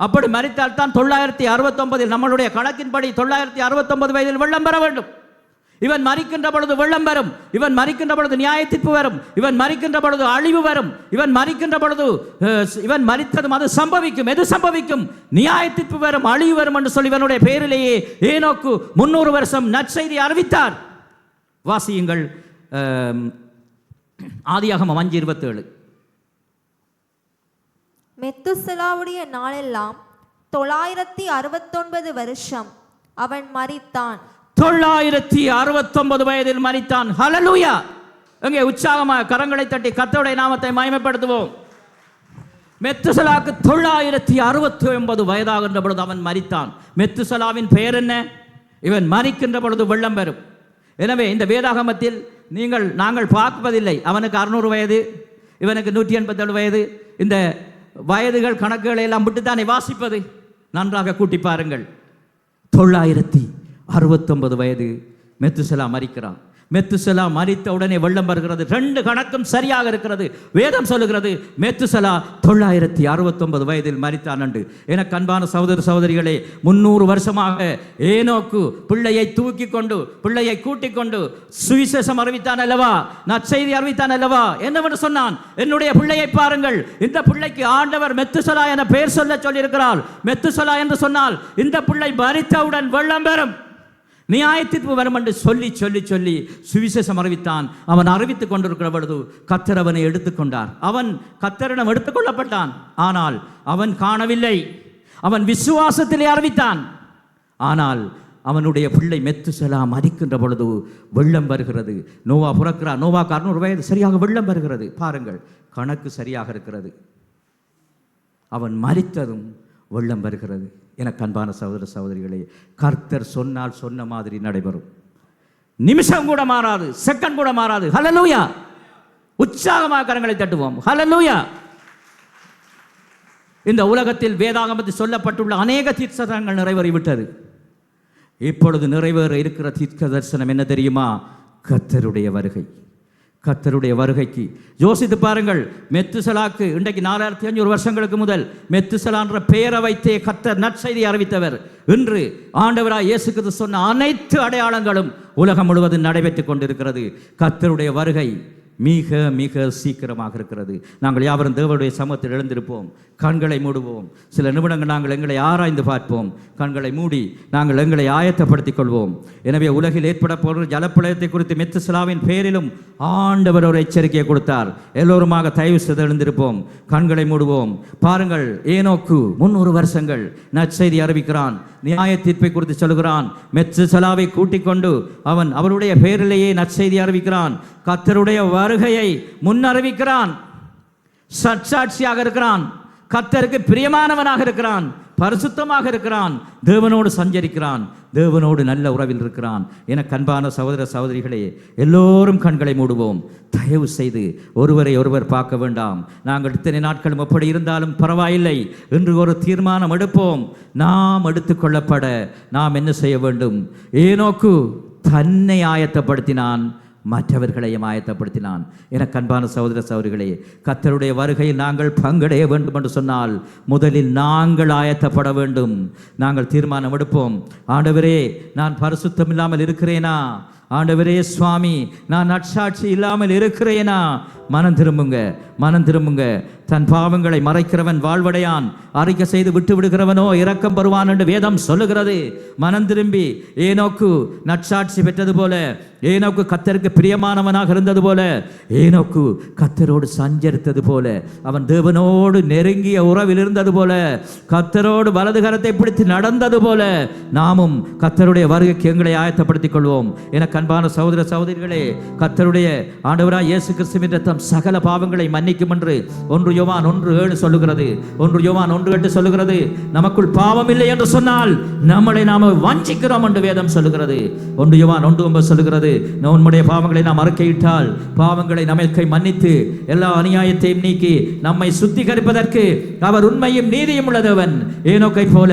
அப்படி மரித்தால் தான் 969 நம்மளுடைய கணக்கின்படி 969 வயதில் வெள்ளம் பெற வேண்டும். இவன் மரிக்கின்ற பொழுது வெள்ளம் வரும். இவன் மரிக்கின்ற பொழுது நியாயத்தீர்ப்பு வரும். இவன் மரிக்கின்ற பொழுது அழிவு வரும். இவன் மரிக்கின்ற பொழுது இவன் மரித்ததும் அது சம்பவிக்கும். எது சம்பவிக்கும்? நியாயத்தீர்ப்பு வரும், அழிவு வரும் என்று சொல்லி இவனுடைய பெயரிலேயே ஏனோக்கு 300 வருஷம் நற்செய்தி அறிவித்தார். வாசியுங்கள். ஆதியாகமம் 5:27. மெத்துசலாவுடைய நாளெல்லாம் 969 வருஷம் அவன் மரித்தான். 969 வயதில் மரித்தான். ஹல்லேலூயா! எங்கே உற்சாகமாக கரங்களை தட்டி கர்த்தருடைய நாமத்தை மகிமைப்படுத்துவோம். மெத்துசலாக்கு 969 வயதாகின்ற பொழுது அவன் மரித்தான். மெத்துசலாவின் பெயர் என்ன? இவன் மரிக்கின்ற பொழுது வெள்ளம் வரும். எனவே இந்த வேதாகமத்தில் நாங்கள் பார்ப்பதில்லை அவனுக்கு 600 வயது, இவனுக்கு 187 வயது. இந்த வயதுகள் கணக்குகளை எல்லாம் விட்டுத்தானே வாசிப்பது. நன்றாக கூட்டி பாருங்கள். 969 வயது மெத்துசலா மரிக்கிறான். மெத்துசலா மரித்த உடனே வெள்ளம் வருகிறது. 2 கணக்கும் சரியாக இருக்கிறது. வேதம் சொல்லுகிறது மெத்துசலா 969 வயதில் மரித்தான் என்று. எனக்கு அன்பான சகோதர சகோதரிகளே, 300 வருஷமாக ஏனோக்கு பிள்ளையை தூக்கி கொண்டு பிள்ளையை கூட்டிக் கொண்டு சுவிசேஷம் அறிவித்தான் அல்லவா, நற்செய்தி அறிவித்தான் அல்லவா. என்னவென்று சொன்னான், என்னுடைய பிள்ளையை பாருங்கள், இந்த பிள்ளைக்கு ஆண்டவர் மெத்துசலா என பெயர் சொல்ல சொல்லியிருக்கிறார். மெத்துசலா என்று சொன்னால் இந்த பிள்ளை மரித்தவுடன் வெள்ளம் பெறும், நியாயத்தீர்ப்பு வரும் என்று சொல்லி சொல்லி சொல்லி சுவிசேஷம் அறிவித்தான். அவன் அறிவித்துக் கொண்டிருக்கிற பொழுது கர்த்தர் அவனை எடுத்துக்கொண்டார். அவன் கர்த்தரிடம் எடுத்துக்கொள்ளப்பட்டான். ஆனால் அவன் காணவில்லை, அவன் விசுவாசத்திலே அறிவித்தான். ஆனால் அவனுடைய பிள்ளை மெத்துசலா மரிக்கின்ற பொழுது வெள்ளம் வருகிறது. நோவா பிறக்கிறார். நோவா 600 வயது சரியாக வெள்ளம் வருகிறது. பாருங்கள், கணக்கு சரியாக இருக்கிறது. அவன் மரித்ததும் வெள்ளம் வருகிறது. எனக்கு அன்பான சகோதர சகோதரிகளே, கர்த்தர் சொன்னால் சொன்ன மாதிரி நடைபெறும். நிமிஷம் கூட மாறாது, செகண்ட் கூட மாறாது. ஹல்லேலூயா! உற்சாகமாக கரங்களை தட்டுவோம். ஹல்லேலூயா! இந்த உலகத்தில் வேதாகமத்தில் சொல்லப்பட்டுள்ள அநேக தீர்க்கதரிசனங்கள் நிறைவேறிவிட்டது. இப்பொழுது நிறைவேற இருக்கிற தீர்க்க தரிசனம் என்ன தெரியுமா? கர்த்தருடைய வருகை. கர்த்தருடைய வருகைக்கு யோசித்து பாருங்கள். மெத்துசலாக்கு இன்றைக்கு 4500 வருஷங்களுக்கு முதல் மெத்துசலா என்ற பெயரை வைத்தே கர்த்தர் நற்செய்தி அறிவித்தவர். இன்று ஆண்டவராய் இயேசு கிறிஸ்து சொன்ன அனைத்து அடையாளங்களும் உலகம் முழுவதும் நடைபெற்றுக் கொண்டிருக்கிறது. கர்த்தருடைய வருகை மிக மிக சீக்கிரமாக இருக்கிறது. நாங்கள் யாவரும் தேவனுடைய சமூகத்தில் எழுந்திருப்போம். கண்களை மூடுவோம். சில நிமிடங்கள் நாங்கள் எங்களை ஆராய்ந்து பார்ப்போம். கண்களை மூடி நாங்கள் எங்களை ஆயத்தப்படுத்திக் கொள்வோம். எனவே உலகில் ஏற்பட போகிற ஜலப்பிரளயத்தை குறித்து மெத்துசலாவின் பெயரிலும் ஆண்டவர் ஒரு எச்சரிக்கையை கொடுத்தார். எல்லோருமாக தயவு செய்து எழுந்திருப்போம். கண்களை மூடுவோம். பாருங்கள், ஏனோக்கு 300 வருஷங்கள் நற்செய்தி அறிவிக்கிறான். நியாய தீர்ப்பை குறித்து சொல்கிறான். மெத்துசலாவை கூட்டிக் கொண்டு அவன் அவருடைய பெயரிலேயே நற்செய்தி அறிவிக்கிறான். கர்த்தருடைய வருகையை முன்னறிவிக்கிறான். சற்சாட்சியாக இருக்கிறான். கர்த்தருக்கு பிரியமானவனாக இருக்கிறான். பரிசுத்தமாக இருக்கிறான். தேவனோடு சஞ்சரிக்கிறான். தேவனோடு நல்ல உறவில் இருக்கிறான். என அன்பான சகோதர சகோதரிகளே, எல்லோரும் கண்களை மூடுவோம். தயவு செய்து ஒருவரை ஒருவர் பார்க்க வேண்டாம். நாங்கள் இத்தனை நாட்களும் எப்படி இருந்தாலும் பரவாயில்லை. இன்று ஒரு தீர்மானம் எடுப்போம். நாம் எடுத்துக்கொள்ளப்பட நாம் என்ன செய்ய வேண்டும்? ஏனோக்கு தன்னை ஆயத்தப்படுத்தினான், மற்றவர்களையும் ஆயத்தப்படுத்தினான். எனக்கு அன்பான சகோதர சகோதரிகளே, கர்த்தருடைய வருகையில் நாங்கள் பங்கடைய வேண்டும் என்று சொன்னால் முதலில் நாங்கள் ஆயத்தப்பட வேண்டும். நாங்கள் தீர்மானம் எடுப்போம். ஆண்டவரே, நான் பரிசுத்தம் இல்லாமல் இருக்கிறேனா? ஆண்டவரே சுவாமி, நான் நற்சாட்சி இல்லாமல் இருக்கிறேனா? மனம் திரும்புங்க, மனம் திரும்புங்க. தன் பாவங்களை மறைக்கிறவன் வாழ்வடையான், அறிக்கை செய்து விட்டு விடுகிறவனோ இரக்கம் பெறுவான் என்று வேதம் சொல்லுகிறது. மனம் திரும்பி ஏனோக்கு நற்சாட்சி பெற்றது போல, ஏனோக்கு கர்த்தருக்கு பிரியமானவனாக இருந்தது போல, ஏனோக்கு கர்த்தரோடு சஞ்சரித்தது போல, அவன் தேவனோடு நெருங்கிய உறவில் இருந்தது போல, கர்த்தரோடு வலது கரத்தை பிடித்து நடந்தது போல நாமும் கர்த்தருடைய வருகைக்கு எங்களை ஆயத்தப்படுத்திக் கொள்வோம். எனக்கு அன்பான சகோதர சகோதரிகளே, கர்த்தருடைய ஆண்டவராய் இயேசு கிறிஸ்துவின் இரத்தம் சகல பாவங்களை மன்னிக்கும் என்று 1 யோவான் 1:7 சொல்லுகிறது. 1 யோவான் 1:8 சொல்லுகிறது. நமக்குள் பாவம் இல்லை என்று சொன்னால் நம்மளை நாம வஞ்சிக்கிறோம் என்று வேதம் சொல்லுகிறது. 1 யோவான் 1:9 சொல்லுகிறது. நம்முடைய பாவங்களை நாம் அறிக்கையிட்டால் பாவங்களை நமக்கு மன்னித்து எல்லா அநியாயத்தையும் நீக்கி நம்மை சுத்திகரிப்பதற்கு அவர் உண்மையும் நீதியும் உள்ள தேவன். ஏனோக்கை போல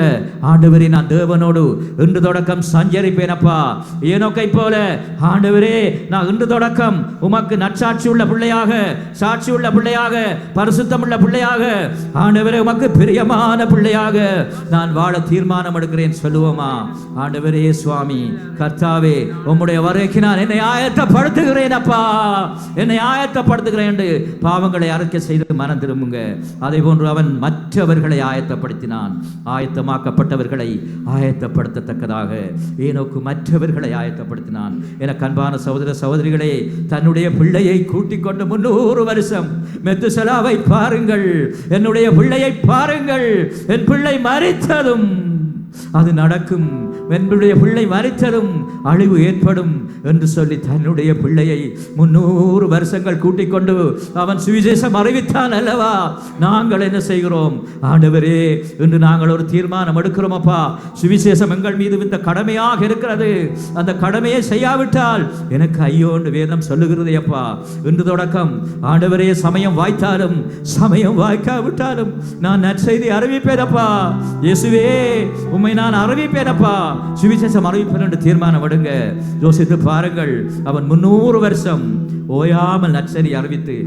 ஆண்டவரே, நான் தேவனோடு இன்று தொடக்கம் சஞ்சரிப்பேனப்பா. ஏனோக்கை போல ஆண்டவரே, நான் இன்று தொடக்கம் உமக்கு நற்சாட்சி உள்ள பிள்ளையாக, சாட்சி உள்ள பிள்ளையாக, பரிசுத்தம் உள்ள பிள்ளையாக, ஆண்டவரே உமக்கு பிரியமான பிள்ளையாக நான் வாழ தீர்மானம் எடுக்கிறேன் சொல்லுவோமா? ஆண்டவரே சுவாமி, கர்த்தாவே, உம்முடைய வருகைக்கு நான் என்னை ஆயத்தப்படுத்துகிறேன் அப்பா, என்னை ஆயத்தப்படுத்துகிறேன் என்று பாவங்களை அறிக்கை செய்து மனம் திரும்புங்க. அதே போன்று அவன் மற்றவர்களை ஆயத்தப்படுத்தினான். ஆயத்தமாக்கப்பட்டவர்களை ஆயத்தப்படுத்தத்தக்கதாக ஏனோக்கு மற்றவர்களை ஆயத்தப்படுத்தினான். என அன்பான சகோதர சகோதரிகளே, தன்னுடைய பிள்ளையை கூட்டிக் கொண்டு 300 வருஷம் மெத்துசலாவை பாருங்கள், என்னுடைய பிள்ளையை பாருங்கள், என் பிள்ளை மரித்ததும் அது நடக்கும், என்னுடைய பிள்ளை மரித்ததும் அழிவு ஏற்படும் என்று சொல்லி தன்னுடைய பிள்ளையை 300 வருஷங்கள் கூட்டிக் கொண்டு அவன் சுவிசேஷம் அறிவித்தான் அல்லவா? நாங்கள் என்ன செய்கிறோம்? ஆண்டவரே, இன்று நாங்கள் ஒரு தீர்மானம் எடுக்கிறோம் அப்பா. சுவிசேஷம் எங்கள் மீது இந்த கடமையாக இருக்கிறது. அந்த கடமையை செய்யாவிட்டால் எனக்கு ஐயோ என்று வேதம் சொல்லுகிறது அப்பா. இன்று தொடக்கம் ஆண்டவரே, சமயம் வாய்த்தாலும் சமயம் வாய்க்காவிட்டாலும் நான் நற்செய்தி அறிவிப்பேனப்பா. இயேசுவே, உம்மை நான் அறிவிப்பேனப்பா. சுவிசேஷம் அறிவிப்பேன் என்று தீர்மானம் எடுங்க. யோசித்து பாருங்கள், அவன் 300 வருஷம் ஓயாமல் நற்செய்தி அறிவித்து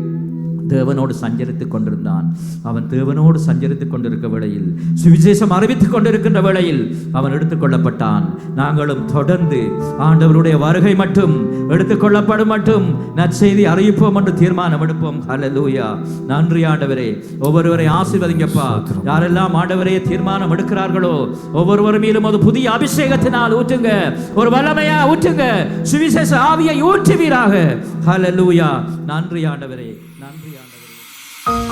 தேவனோடு சஞ்சரித்துக் கொண்டிருந்தான். அவன் தேவனோடு சஞ்சரித்துக் கொண்டிருக்க வேளையில், சுவிசேஷம் அறிவித்துக் கொண்டிருக்கின்ற வேளையில் அவன் எடுத்துக்கொள்ளப்பட்டான். நாங்களும் தொடர்ந்து ஆண்டவருடைய வருகை மட்டும் எடுத்துக்கொள்ளப்படும் மட்டும் நற்செய்தி அறிவிப்போம் என்று தீர்மானம் எடுப்போம். ஹல்லேலூயா. நன்றி ஆண்டவரே. ஒவ்வொருவரை ஆசீர்வதிங்கப்பா. யாரெல்லாம் ஆண்டவரே தீர்மானம் எடுக்கிறார்களோ ஒவ்வொருவர் மீதும் ஒரு புதிய அபிஷேகத்தினால் ஊற்றுங்க, ஒரு வல்லமையா ஊற்றுங்க, சுவிசேஷ ஆவியை ஊற்றுவீராக. ஹல்லேலூயா. நன்றி ஆண்டவரே. நன்றி ஆண்டவரே.